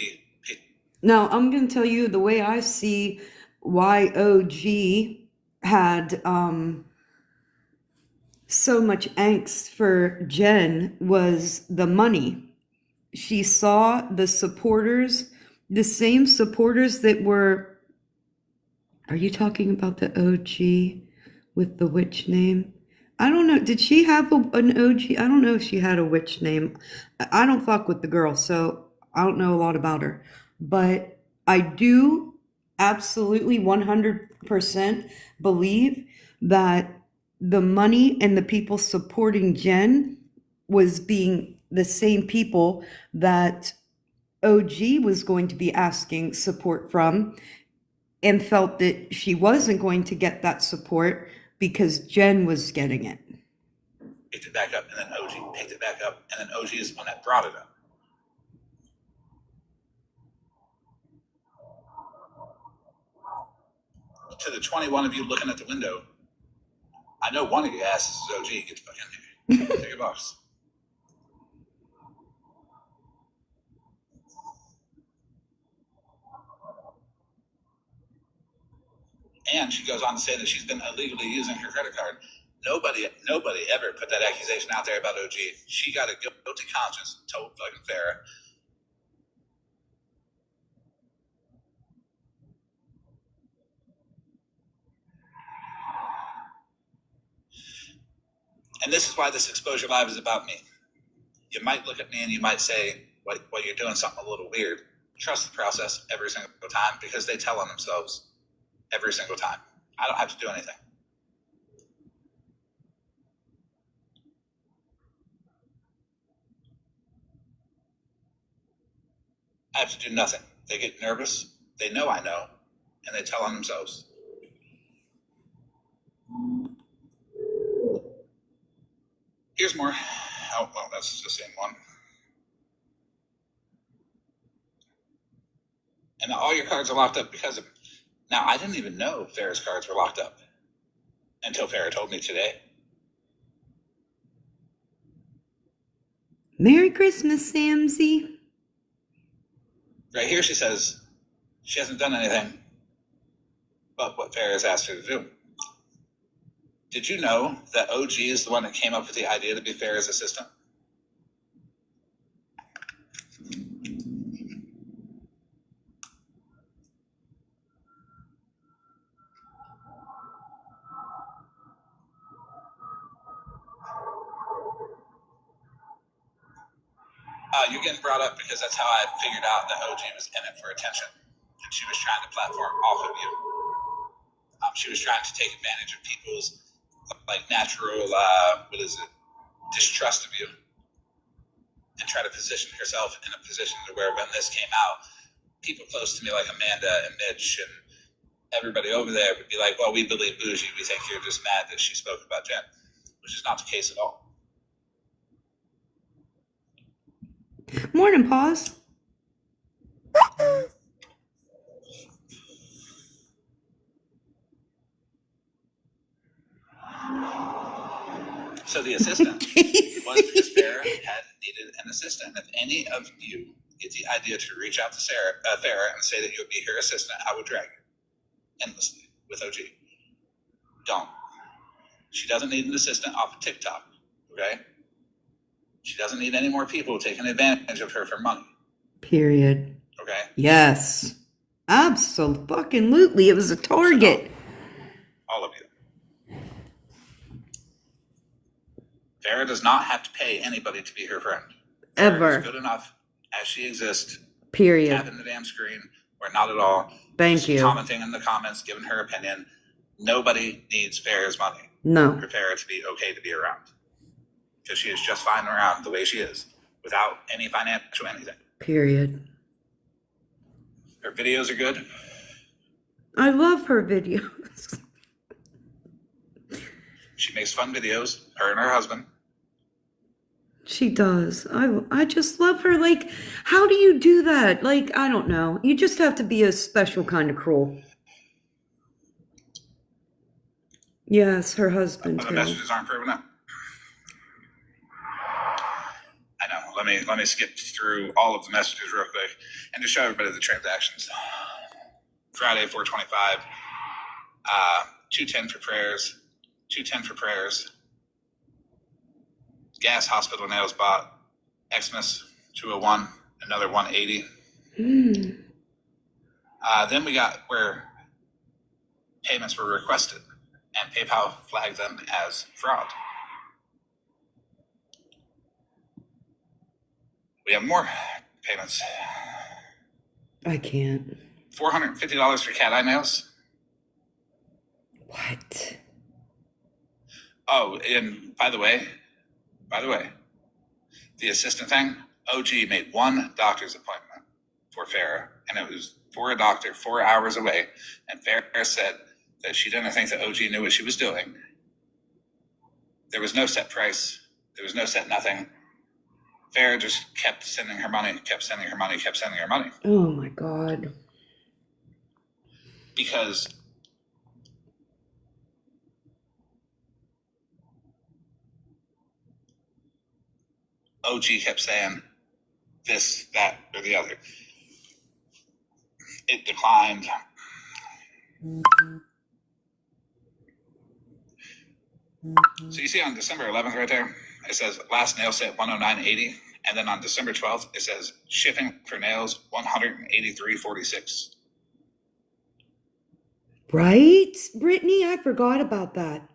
Now, I'm going to tell you the way I see why OG had so much angst for Jen was the money. She saw the supporters, the same supporters that were Are you talking about the OG with the witch name? I don't know. Did she have an OG? I don't know if she had a witch name. I don't fuck with the girl, so I don't know a lot about her. But I do absolutely 100% believe that the money and the people supporting Jen was being the same people that OG was going to be asking support from, and felt that she wasn't going to get that support because Jen was getting it. Picked it back up, and then OG picked it back up, and then OG is the one that brought it up. To the 21 of you looking at the window, I know one of your asses is OG. Get the fuck in here. Take your box. And she goes on to say that she's been illegally using her credit card. Nobody ever put that accusation out there about OG. She got a guilty conscience and told fucking Farrah. And this is why this exposure live is about me. You might look at me and you might say, well, you're doing something a little weird. Trust the process every single time, because they tell on themselves every single time. I don't have to do anything. I have to do nothing. They get nervous. They know I know, and they tell on themselves. Here's more. Oh, well, that's the same one. And all your cards are locked up because of... Now, I didn't even know Farrah's cards were locked up until Farrah told me today. Merry Christmas, Samsy. Right here she says she hasn't done anything but what Farrah has asked her to do. Did you know that OG is the one that came up with the idea to be Farrah's assistant? You're getting brought up because that's how I figured out that OG was in it for attention. And she was trying to platform off of you. She was trying to take advantage of people's natural, distrust of you, and try to position herself in a position to where when this came out, people close to me like Amanda and Mitch and everybody over there would be like, well, we believe Bougie. We think you're just mad that she spoke about Jen, which is not the case at all. Morning, Pause. So the assistant was because Farrah had needed an assistant. If any of you get the idea to reach out to Farrah and say that you'll be her assistant, I would drag you endlessly with OG. Don't. She doesn't need an assistant off of TikTok, okay? She doesn't need any more people taking advantage of her for money. Period. Okay? Yes. Absolutely. It was a target. All of you. Farrah does not have to pay anybody to be her friend. Ever. Farrah is good enough as she exists. Period. Tapping the damn screen, or not at all. Thank just you. Commenting in the comments, giving her opinion. Nobody needs Farrah's money. No. For Farrah to be okay to be around. Because she is just fine around the way she is, without any financial anything. Period. Her videos are good. I love her videos. She makes fun videos, her and her husband. She does. I just love her. Like, how do you do that? Like, I don't know. You just have to be a special kind of cruel. Yes, her husband But the too. messages aren't proving it. I know. Let me skip through all of the messages real quick and just show everybody the transactions. Friday, 425. 210 for prayers. 210 for prayers. Gas hospital nails bought. Xmas 201. Another 180. Then we got where payments were requested, and PayPal flagged them as fraud. We have more payments. I can't. $450 for cat eye nails. What? Oh, and by the way, the assistant thing, OG made one doctor's appointment for Farrah, and it was for a doctor 4 hours away. And Farrah said that she didn't think that OG knew what she was doing. There was no set price. There was no set nothing. Farrah just kept sending her money, kept sending her money, kept sending her money. Oh my God. Because OG kept saying this, that, or the other. It declined. So you see on December 11th right there, it says last nail set 109.80, and then on December 12th it says shipping for nails 183.46. Right, Brittany? I forgot about that.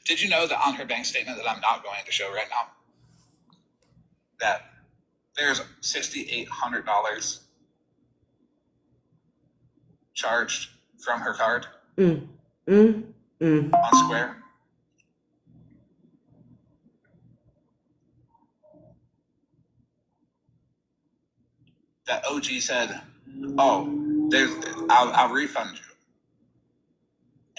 Did you know that on her bank statement that I'm not going to show right now, that there's $6,800 charged from her card on Square? That OG said, "Oh, I'll refund you."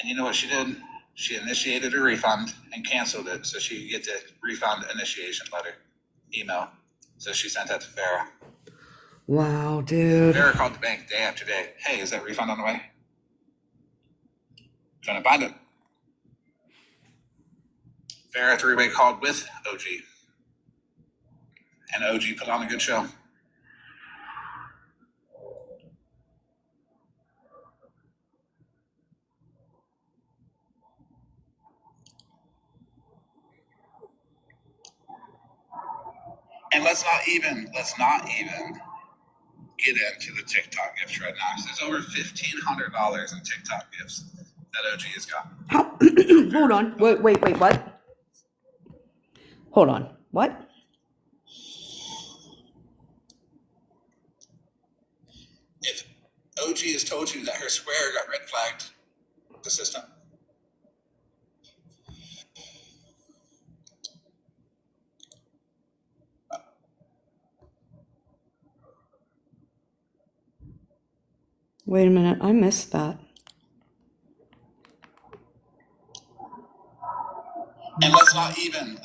And you know what she did? She initiated a refund and canceled it so she could get the refund initiation letter email. So she sent that to Farrah. Wow, dude. Farrah called the bank day after day. Hey, is that refund on the way? Trying to find it. Farrah three-way called with OG. And OG put on a good show. And let's not even get into the TikTok gifts right now. There's over $1,500 in TikTok gifts that OG has got. How? Hold on. Wait, what? Hold on. What? If OG has told you that her Square got red flagged, the system. Wait a minute. I missed that. And let's not even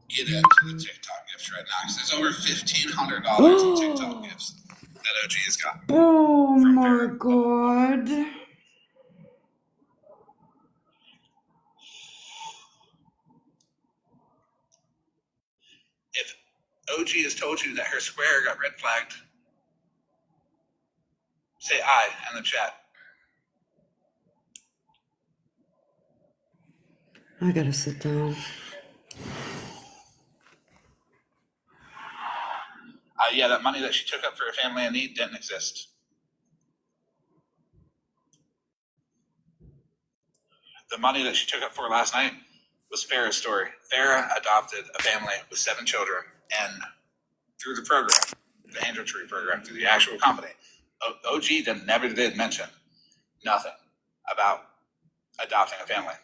get into the TikTok gifts right now. There's over $1,500 in TikTok gifts that OG has got. Oh my God. If OG has told you that her Square got red flagged, say I in the chat. I gotta sit down. Yeah, that money that she took up for a family in need didn't exist. The money that she took up for last night was Farrah's story. Farrah adopted a family with 7 children, and through the program, the Angel Tree program, through the actual company, OG never did mention nothing about adopting a family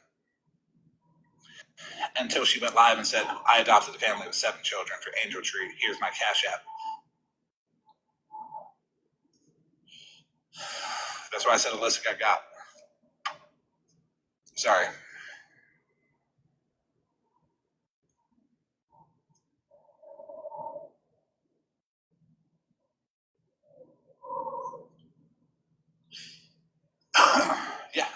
until she went live and said, "I adopted a family with 7 children for Angel Tree. Here's my Cash App." That's why I said Alyssa got. Sorry. Yeah,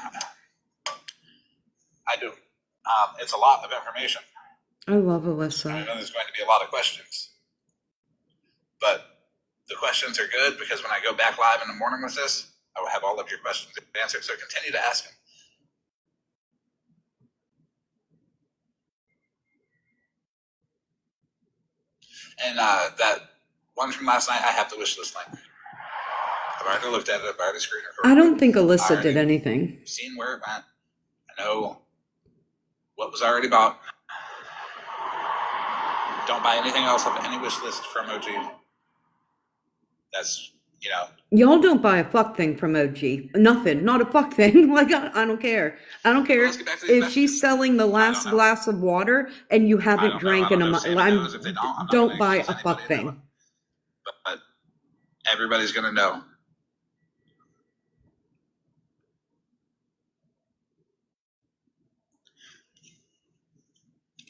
I do. It's a lot of information. I love I Alyssa. know there's going to be a lot of questions, but the questions are good because when I go back live in the morning with this, I will have all of your questions answered. So continue to ask them. And that one from last night, I have the wish list link. I've already looked at it. I've already screen recorded. I don't think Alyssa did anything. Seen where it went. I know what was already bought. Don't buy anything else off any wish list from OG. That's, you know. Y'all don't buy a fuck thing from OG. Nothing. Not a fuck thing. Like, I don't care. I don't care Let's get back to these if messages. she's selling the last know. glass of water and you haven't drank in a month. Sammy knows. If they don't, I'm not Don't gonna buy accuse a fuck anybody of thing. But everybody's going to know.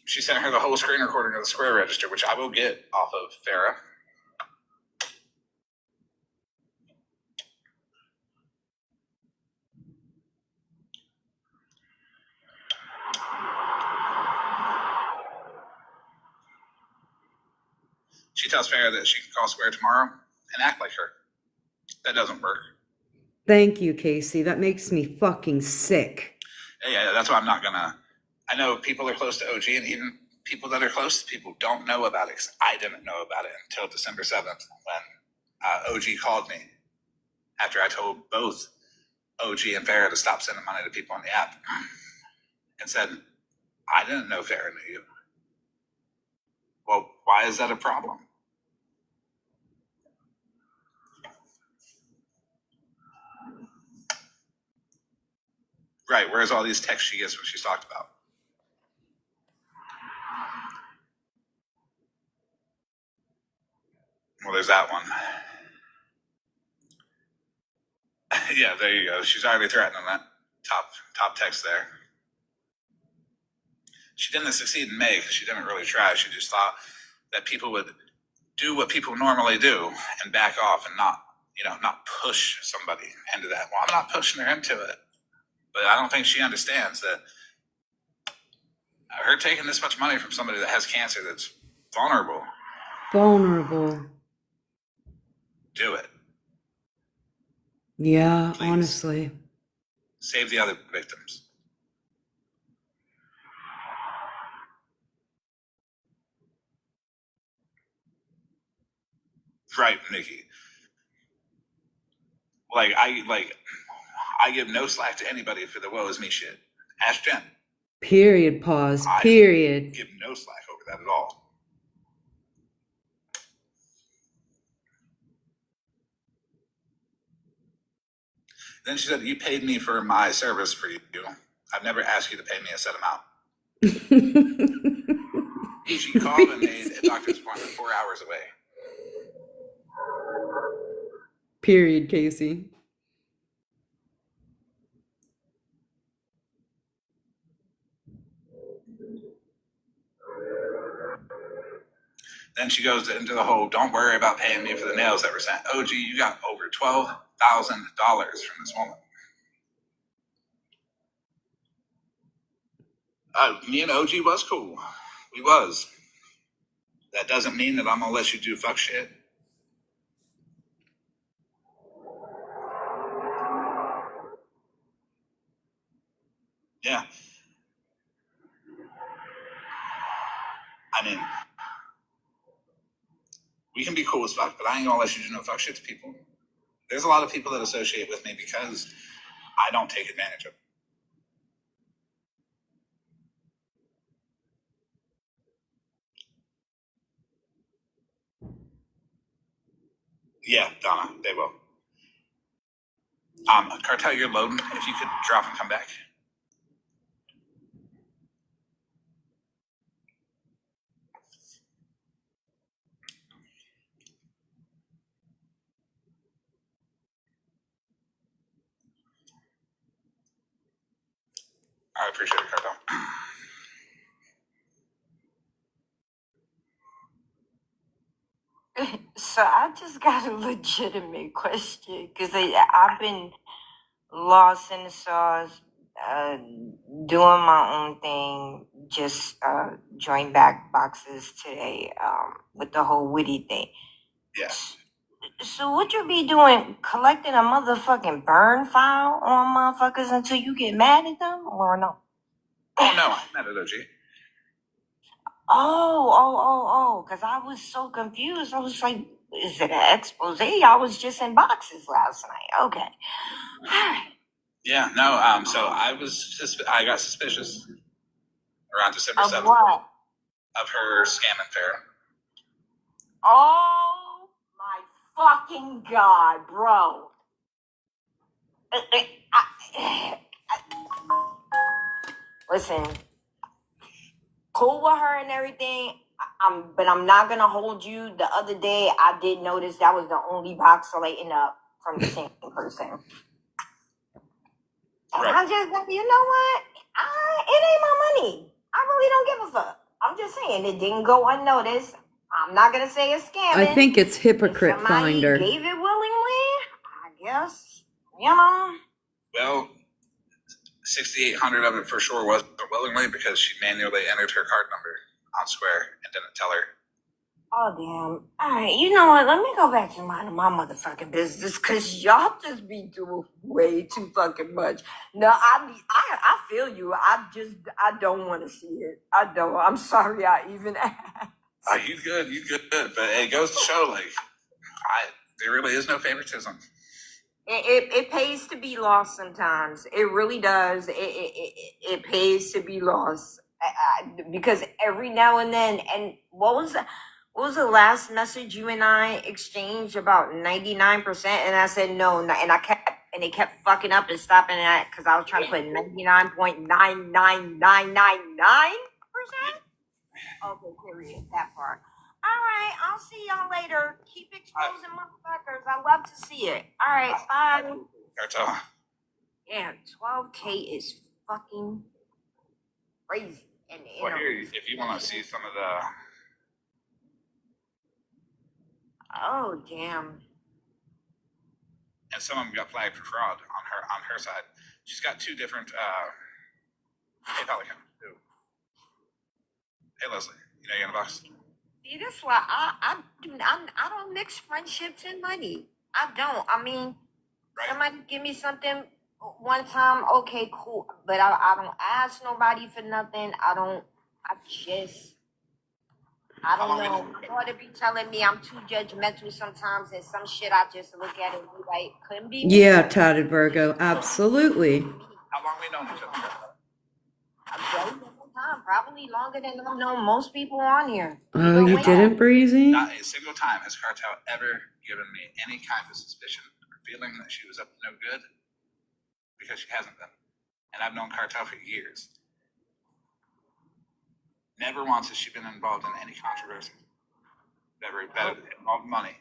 She sent her the whole screen recording of the Square Register, which I will get off of Farah. She tells Farah that she can call Square tomorrow and act like her. That doesn't work. Thank you, Casey. That makes me fucking sick. Yeah, that's why I'm not gonna. I know people are close to OG, and even people that are close to people don't know about it. 'Cause I didn't know about it until December 7th when OG called me after I told both OG and Farah to stop sending money to people on the app and said, I didn't know Farah knew you. Well, why is that a problem? Right, where's all these texts she gets when she's talked about? Well, there's that one. Yeah, there you go. She's already threatening that top text there. She didn't succeed in May because she didn't really try. She just thought that people would do what people normally do and back off and not push somebody into that. Well, I'm not pushing her into it, but I don't think she understands that her taking this much money from somebody that has cancer that's vulnerable. Do it. Yeah, Please. honestly. Save the other victims. Right, Nikki. I give no slack to anybody for the woe is me shit. Ask Jen. Period. Pause. Period. I give no slack over that at all. Then she said, you paid me for my service for you. I've never asked you to pay me a set amount. She called and made a doctor's appointment 4 hours away. Period, Casey. Then she goes into the whole, don't worry about paying me for the nails that were sent. OG, you got over $12,000 from this woman. Me and OG was cool. We was. That doesn't mean that I'm going to let you do fuck shit. Yeah. I mean, we can be cool as fuck, but I ain't going to let you do no fuck shit to people. There's a lot of people that associate with me because I don't take advantage of them. Yeah, Donna, they will. Cartel, you're loading. If you could drop and come back. I appreciate it, Cartel. So I just got a legitimate question because I've been lost in the sauce, doing my own thing. Just joined back boxes today with the whole witty thing. Yes. So what you be doing? Collecting a motherfucking burn file on motherfuckers until you get mad at them, or no? Oh no, I'm mad at OG. Because I was so confused. I was like, is it an expose? I was just in boxes last night. Okay. All right. Yeah, no. So I got suspicious around December Of 7th what? of her scamming Farrah. Oh my fucking God, bro. Listen, cool with her and everything. But I'm not gonna hold you. The other day, I did notice that was the only box lighting up from the same person. And Right. I'm just like, you know what? It ain't my money. I really don't give a fuck. I'm just saying it didn't go unnoticed. I'm not gonna say it's scamming. I think it's If hypocrite somebody finder. gave it willingly, I guess, you know. Well, 6,800 of it for sure wasn't willingly because she manually entered her card number on Square and didn't tell her. Oh damn! All right, you know what? Let me go back to my motherfucking business because y'all just be doing way too fucking much. No, I feel you. I don't want to see it. I don't. I'm sorry. I even asked. Oh, you good, but it goes to show, like, there really is no favoritism. It pays to be lost sometimes. It really does. It pays to be lost because every now and then. And what was the last message you and I exchanged about 99%? And I said no, and they kept fucking up and stopping at because I was trying to put 99.99999%. Okay, period. That part. All right, I'll see y'all later. Keep exposing motherfuckers. I love to see it. All right, bye. Cartel. Yeah, 12K is fucking crazy. And Well, here, if you want to see some of the. Oh damn. And some of them got flagged for fraud on her side. She's got two different PayPal accounts too. Hey Leslie, you know you're in the box. See, that's why I don't mix friendships and money. I don't. I mean, Right. somebody give me something one time, okay, cool. But I don't ask nobody for nothing. I don't know. My daughter be telling me I'm too judgmental sometimes, and some shit I just look at it and be like, couldn't be me. Yeah, touted Virgo, absolutely. How long we known each other? A very long time, probably longer than I've known most people on here. Oh, you didn't, Breezy? Not a single time has Cartel ever given me any kind of suspicion or feeling that she was up to no good, because she hasn't been. And I've known Cartel for years. Never once has she been involved in any controversy. Never that involved money.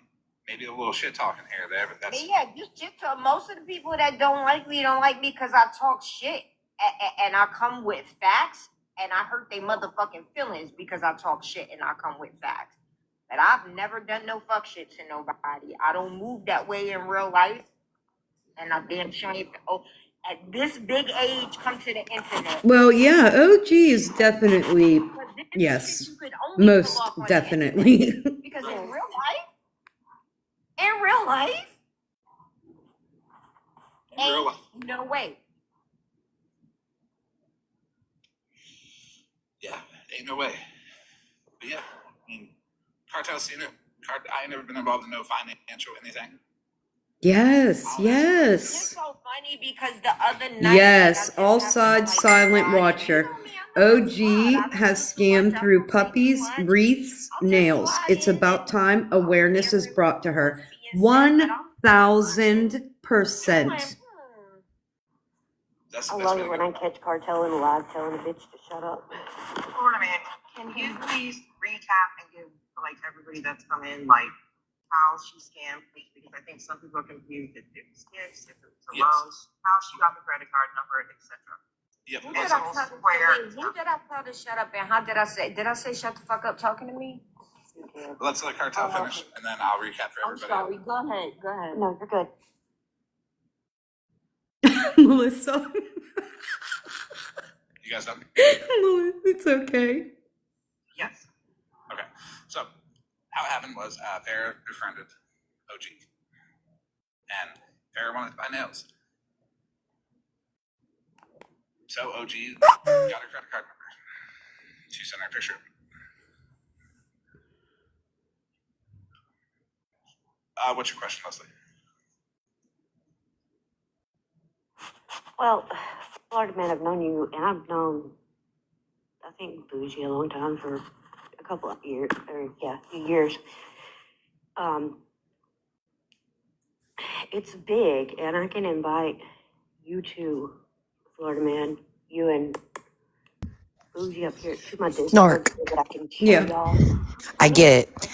Maybe a little shit talking here or there, but that's. Yeah, just to most of the people that don't like me because I talk shit and I come with facts, and I hurt their motherfucking feelings because I talk shit and I come with facts. But I've never done no fuck shit to nobody. I don't move that way in real life, and I damn sure ain't. Oh, at this big age, come to the internet. Well, yeah, OG is definitely, yes, most definitely. Because in real life, ain't no way. Yeah, ain't no way. But yeah, I mean, Cartel's seen it. I ain't never been involved in no financial anything. Yes, It's yes. so funny because the other night, Yes, all sides silent watcher. OG has scammed through puppies, wreaths, nails. It's about time awareness is brought to her. 1,000%. That's the I best love way it to when go. I catch Cartel in live telling a bitch to shut up. Florida man, can you please recap and give like everybody that's come in like how she scammed, because I think some people are confused if it was gifts, if it was a loan, how she got the credit card number, etc. Yep. Who did I tell to shut up, and how did I say? Did I say shut the fuck up talking to me? Let's let Cartel finish, and then I'll recap for I'm everybody. sorry. Go ahead. No, you're good. Melissa. You guys done? It's okay. Yes. Okay. So how it happened was Farrah befriended OG, and Farrah wanted to buy nails. So OG got her credit card number. She sent her a picture. What's your question, Leslie? Well, Florida man, I've known you, and I've known, I think, Bougie a long time for a couple of years, or yeah, a few years. It's big, and I can invite you two, Florida man, you and Bougie up here to my Discord Snark. so that I can show Yeah. y'all. I get it.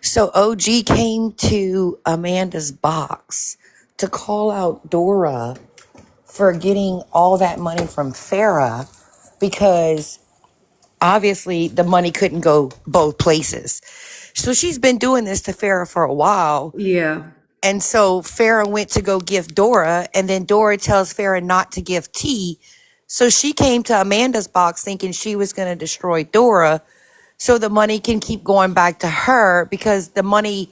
So OG came to Amanda's box to call out Dora for getting all that money from Farah because obviously the money couldn't go both places. So she's been doing this to Farah for a while. Yeah. And so Farah went to go give Dora, and then Dora tells Farah not to give T. So she came to Amanda's box thinking she was going to destroy Dora so the money can keep going back to her because the money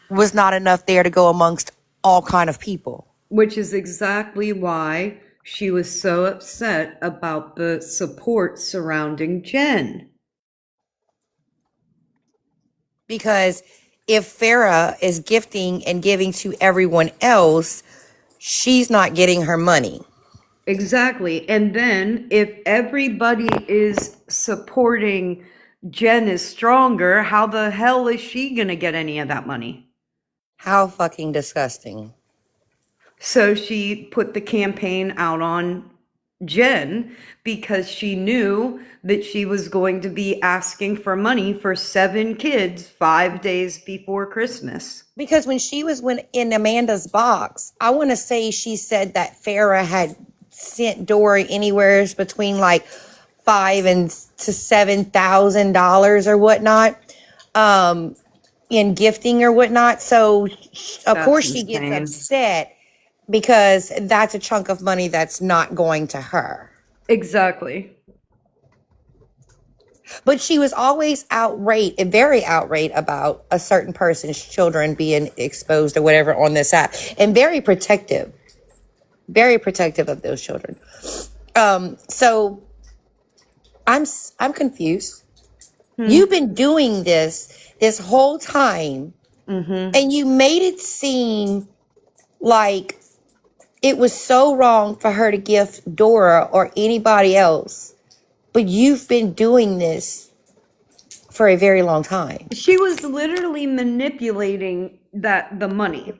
was not enough there to go amongst all kind of people. Which is exactly why she was so upset about the support surrounding Jen. Because if Farah is gifting and giving to everyone else, she's not getting her money. Exactly. And then if everybody is supporting Jen is stronger, how the hell is she going to get any of that money? How fucking disgusting. So she put the campaign out on Jen because she knew that she was going to be asking for money for 7 kids 5 days before Christmas. Because when she was in Amanda's box, I want to say she said that Farah had sent Dora anywhere between like $5,000 and to $7,000 or whatnot, in gifting or whatnot. So of course she gets insane. upset because that's a chunk of money that's not going to her. Exactly. But she was always very outraged about a certain person's children being exposed or whatever on this app, and very protective of those children. So I'm confused. You've been doing this whole time, and you made it seem like it was so wrong for her to gift Dora or anybody else, but you've been doing this for a very long time. She was literally manipulating the money.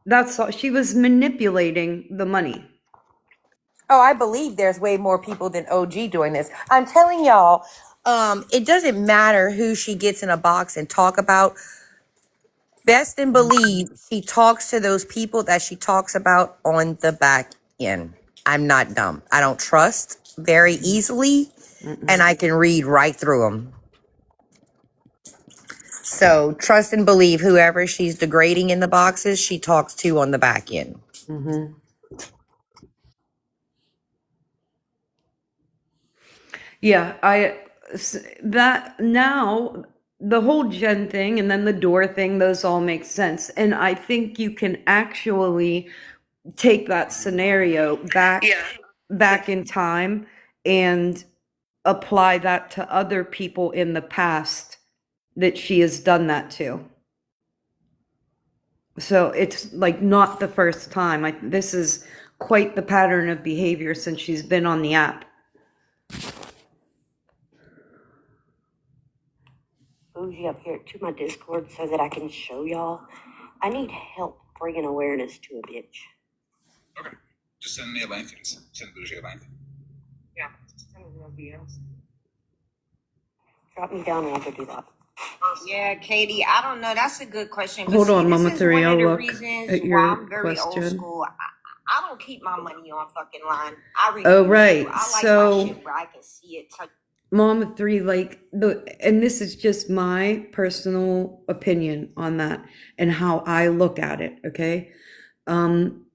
That's all. She was manipulating the money. Oh, I believe there's way more people than OG doing this. I'm telling y'all, it doesn't matter who she gets in a box and talk about. Best and believe she talks to those people that she talks about on the back end. I'm not dumb. I don't trust very easily, and I can read right through them. So trust and believe whoever she's degrading in the boxes, she talks to on the back end. Yeah, that now the whole Jen thing and then the door thing, those all make sense. And I think you can actually take that scenario back in time and apply that to other people in the past that she has done that to. So it's like not the first time. This is quite the pattern of behavior since she's been on the app. Bougie up here to my Discord so that I can show y'all. I need help bringing awareness to a bitch. Okay. Just send me a link and send Bougie a link. Yeah, just send me no DMs. Drop me down and I'll go do that. Yeah, Katie, I don't know. That's a good question. But Hold see, on, this Mama is Three, one I'll of the look reasons at why your I'm very old question. school. I don't keep my money on fucking line. I refuse Oh, right. to. I like So- my shit where I can see it, touch. Mama Three, and this is just my personal opinion on that and how I look at it, okay? And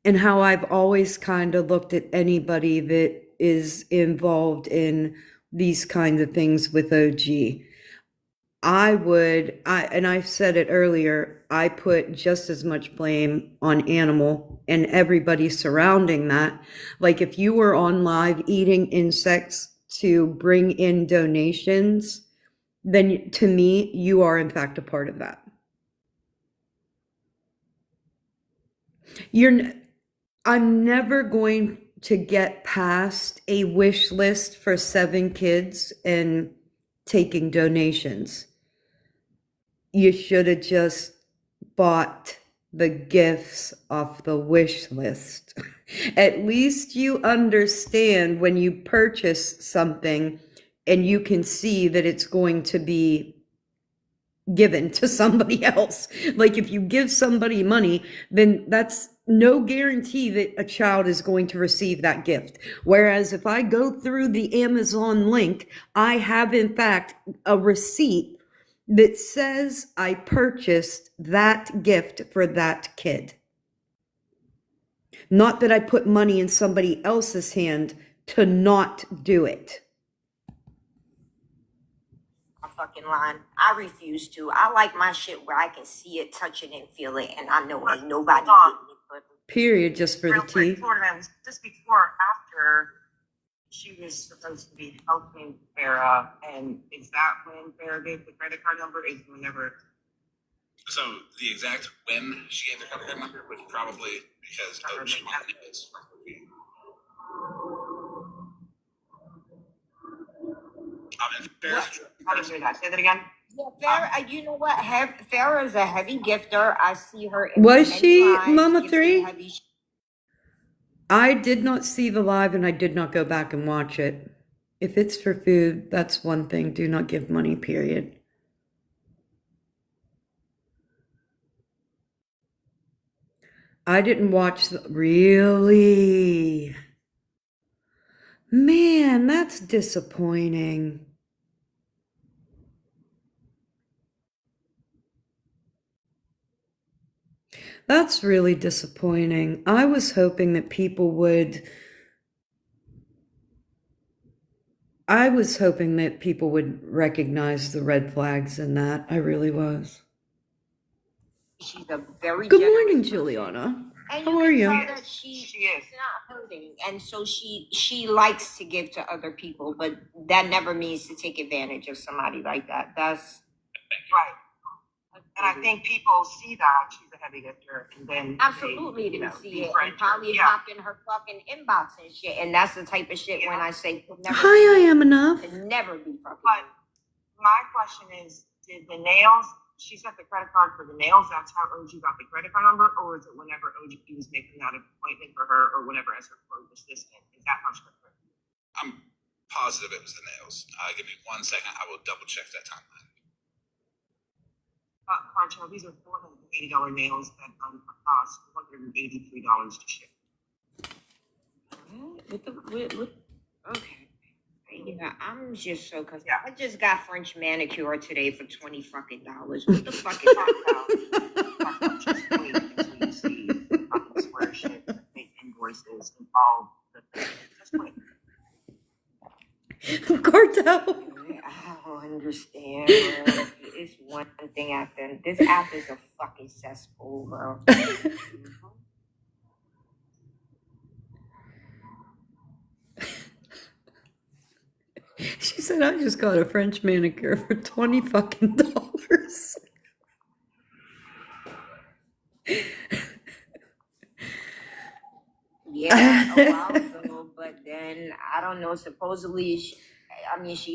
how I've always kind of looked at anybody that is involved in these kinds of things with OG. And I've said it earlier, I put just as much blame on Animal and everybody surrounding that. Like if you were on live eating insects to bring in donations, then to me, you are in fact a part of that. I'm never going to get past a wish list for 7 kids and taking donations. You should have just bought the gifts off the wish list. At least you understand when you purchase something and you can see that it's going to be given to somebody else. Like if you give somebody money, then that's no guarantee that a child is going to receive that gift. Whereas if I go through the Amazon link, I have in fact a receipt that says I purchased that gift for that kid. Not that I put money in somebody else's hand to not do it. A fucking line. I refuse to. I like my shit where I can see it, touch it, and feel it, and I know ain't nobody getting it but Period, just for the Real quick, tea. Florida man, was this before or after she was supposed to be helping Farrah? And is that when Farrah gave the credit card number? Is whenever? So the exact when she gave the credit card number was probably because she wanted it from OG. And Farrah's How do you say that? Say that again. Yeah, Farrah, you know what? Farrah is a heavy gifter. I see her in Was many she lives Mama gifting 3? heavy I did not see the live and I did not go back and watch it. If it's for food, that's one thing. Do not give money, period. I didn't watch really? Man, that's disappointing. That's really disappointing. I was hoping that people would recognize the red flags in that. I really was. She's a very Good generous morning, person. Juliana. And How you are can you? tell that she's not hurting, and so she likes to give to other people, but that never means to take advantage of somebody like that. That's Right. And I think people see that she's a heavy lifter, and then absolutely they, didn't see it, befriend and probably her. hop in her fucking inbox and shit. And that's the type of shit when I say could never Hi, I am enough. could never be fucking. But my question is, did the nails? She set the credit card for the nails. That's how OG got the credit card number, or was it whenever OG was making that appointment for her, or whenever as her clothes assistant? Is that how she got it? I'm positive it was the nails. Give me 1 second. I will double check that timeline. Cartel, these are $480 nails that cost $183 to ship. Okay. Yeah, I'm just so confused. I just got French manicure today for $20 fucking. What the fuck is that? Just wait until you see fucking square shit, the fake invoices, and all the things. Just wait. Cartel. I don't understand, bro. It's one thing after this app is a fucking cesspool, bro. She said, I just got a French manicure for $20 fucking. Yeah, a while ago, but then I don't know. Supposedly, she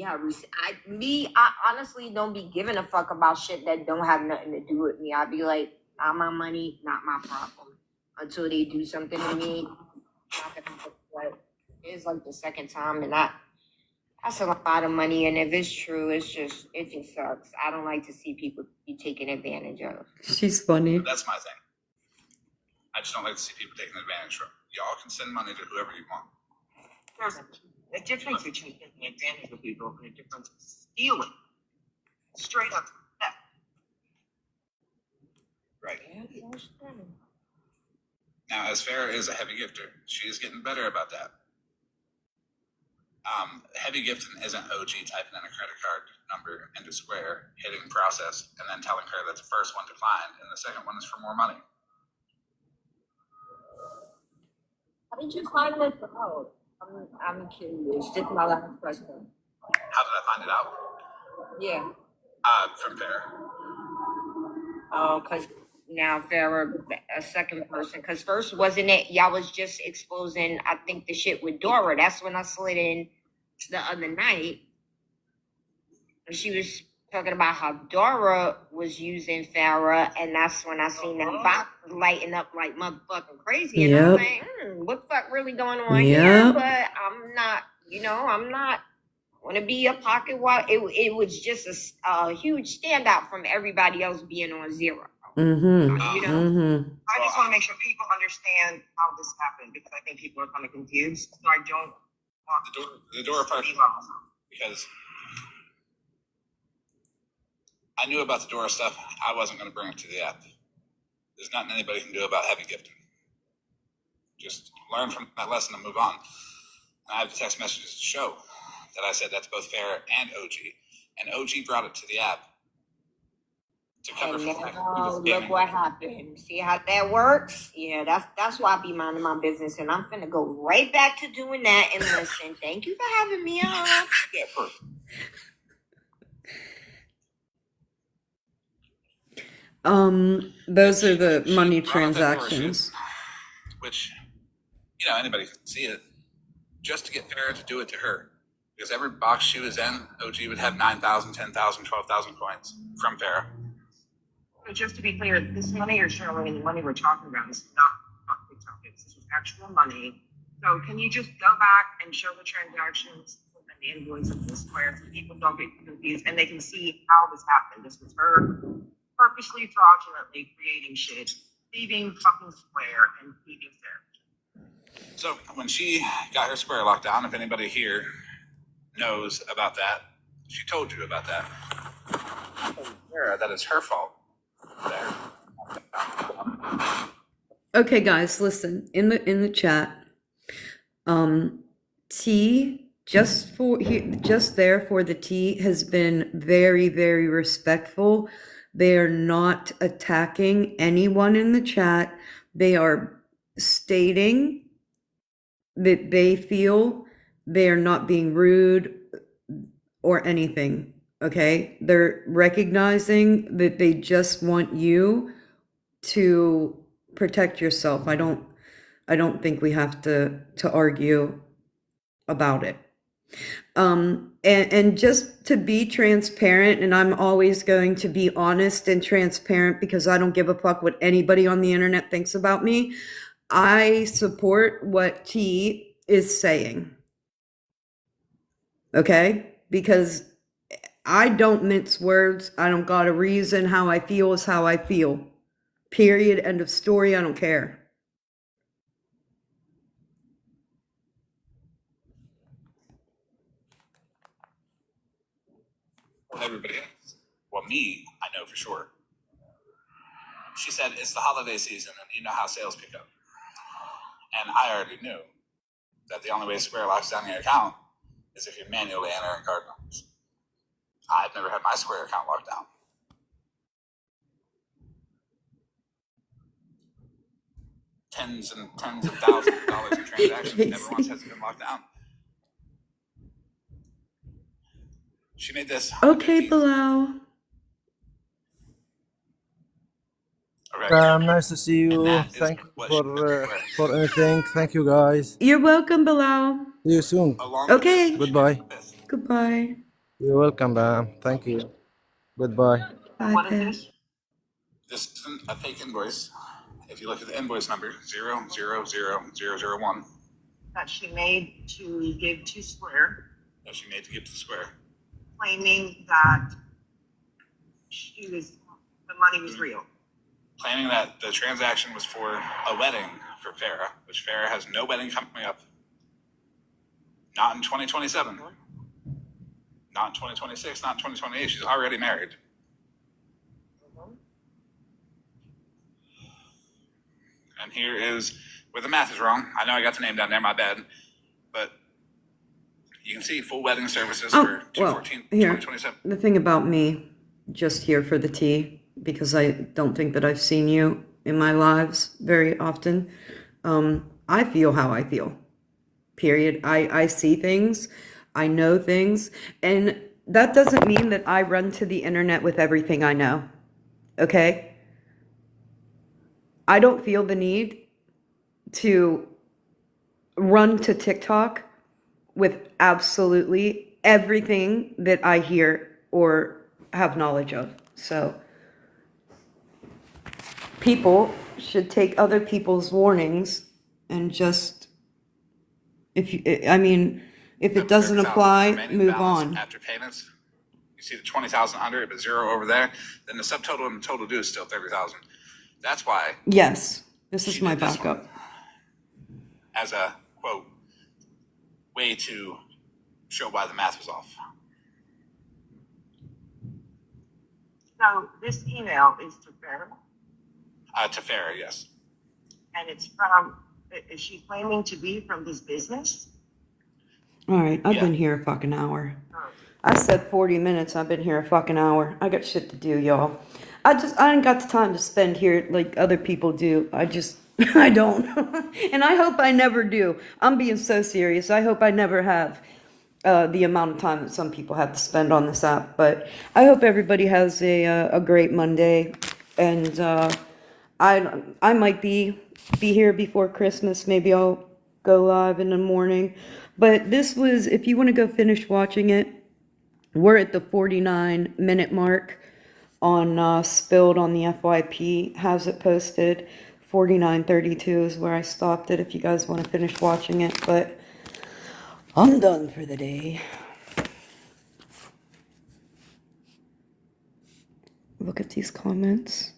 had. I honestly don't be giving a fuck about shit that don't have nothing to do with me. I'd be like, not my money, not my problem. Until they do something to me, it's like the second time, and that's a lot of money. And if it's true, it just sucks. I don't like to see people be taken advantage of. She's funny. That's my thing. I just don't like to see people taking advantage from. Y'all can send money to whoever you want. There's a difference between taking advantage of people and a difference of stealing. Straight up theft. Right. Now, as Farrah is a heavy gifter, she is getting better about that. Heavy gifting isn't OG typing in a credit card number into Square, hitting process, and then telling her that the first one declined and the second one is for more money. How did you find this out? I'm curious. This is my last question. How did I find it out? Yeah. From Farrah. Oh, because now Farrah a second person. Because first, wasn't it y'all was just exposing, I think, the shit with Dora. That's when I slid in the other night. And she was talking about how Dora was using Farrah, and that's when I seen that box lighting up like motherfucking crazy. And I'm Yep. like, what the fuck really going on here? Yep. But I'm not, I'm not want to be a pocket watch. It was just a huge standout from everybody else being on zero. Mm-hmm. I just want to make sure people understand how this happened, because I think people are kind of confused. So I don't want the Dora part, because I knew about the Dora stuff. I wasn't going to bring it to the app. There's nothing anybody can do about heavy gifting. Just learn from that lesson and move on. And I have the text messages to show that I said that to both Farrah and OG. And OG brought it to the app to cover for the fact that he was Look scamming. what happened. See how that works? Yeah, that's why I be minding my business, and I'm finna go right back to doing that. And listen, thank you for having me on. Yeah, perfect. Those are the money brought up that Dora transactions. shit, which, anybody can see it, just to get Farrah to do it to her. Because every box she was in, OG would have 9,000, 10,000, 12,000 coins from Farrah. But just to be clear, this money you're showing and the money we're talking about is not TikTok. This is actual money. So can you just go back and show the transactions and the invoice of the Square so people don't get confused and they can see how this happened? This was her purposely, fraudulently creating shit, thieving fucking Square and thieving Sarah. So when she got her Square locked down, if anybody here knows about that, she told you about that. Sarah, that it's her fault. There. Okay, guys, listen. In the chat, T just there for the T has been very, very respectful. They are not attacking anyone in the chat. They are stating that they feel they are not being rude or anything. Okay, they're recognizing that they just want you to protect yourself. I don't think we have to argue about it. And just to be transparent, and I'm always going to be honest and transparent because I don't give a fuck what anybody on the internet thinks about me. I support what T is saying. Okay? Because I don't mince words. I don't got a reason. How I feel is how I feel. Period. End of story. I don't care. Everybody else. Well, me, I know for sure. She said it's the holiday season and you know how sales pick up. And I already knew that the only way Square locks down your account is if you're manually entering card numbers. I've never had my Square account locked down. Tens and tens of thousands of dollars in transactions. Never once has it been locked down. She made this. Okay, Bilal. Okay. Nice to see you. Thank you for anything. Thank you, guys. You're welcome, Bilal. See you soon. Okay. Goodbye. Goodbye. You're welcome, Bam. Thank you. Goodbye. Bye, What is Pam. this? This isn't a fake invoice. If you look at the invoice number, 000001. That she made to give to Square, That she made to give to Square. claiming that the money was real. Claiming that the transaction was for a wedding for Farrah, which Farrah has no wedding coming up. Not in 2027. Not in 2026, not in 2028. She's already married. And here is where the math is wrong. I know I got the name down there, my bad. But you can see full wedding services for 2027. The thing about me, just here for the tea, because I don't think that I've seen you in my lives very often. I feel how I feel. Period. I see things. I know things. And that doesn't mean that I run to the internet with everything I know. Okay? I don't feel the need to run to TikTok with absolutely everything that I hear or have knowledge of. So people should take other people's warnings and just, if you, I mean, if it doesn't 30,000 apply, remaining move balance on. after payments. You see the 20,000 under it, but zero over there. Then the subtotal and the total due is still 30,000. That's why Yes, this is she my did this one backup. as a quote way to show why the math was off. So this email is to Farrah, To Farrah, yes. and it's from, is she claiming to be from this business? All right, I've Yeah. been here a fucking hour. Oh. I said 40 minutes. I've been here a fucking hour. I got shit to do, y'all. I ain't got the time to spend here like other people do. I don't. And I hope I never do. I'm being so serious. I hope I never have the amount of time that some people have to spend on this app. But I hope everybody has a great Monday. And I might be here before Christmas. Maybe I'll go live in the morning. But this was, if you want to go finish watching it, we're at the 49-minute mark on Spilled on the FYP, has it posted. 49:32 is where I stopped it if you guys want to finish watching it. But I'm done for the day. Look at these comments.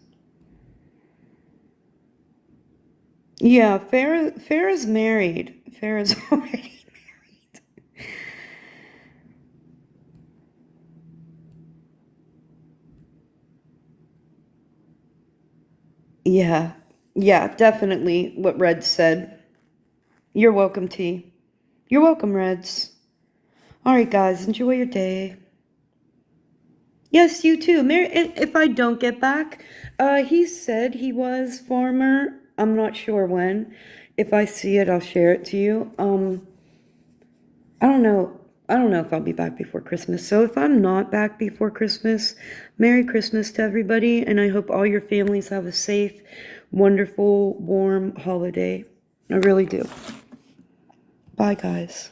Yeah, Farrah's married. Farrah's already. Yeah, definitely what Red said. You're welcome, T. You're welcome, Reds. Alright, guys, enjoy your day. Yes, you too. Mary, if I don't get back, he said he was farmer. I'm not sure when. If I see it, I'll share it to you. I don't know. I don't know if I'll be back before Christmas. So if I'm not back before Christmas, Merry Christmas to everybody, and I hope all your families have a safe, wonderful, warm holiday. I really do. Bye, guys.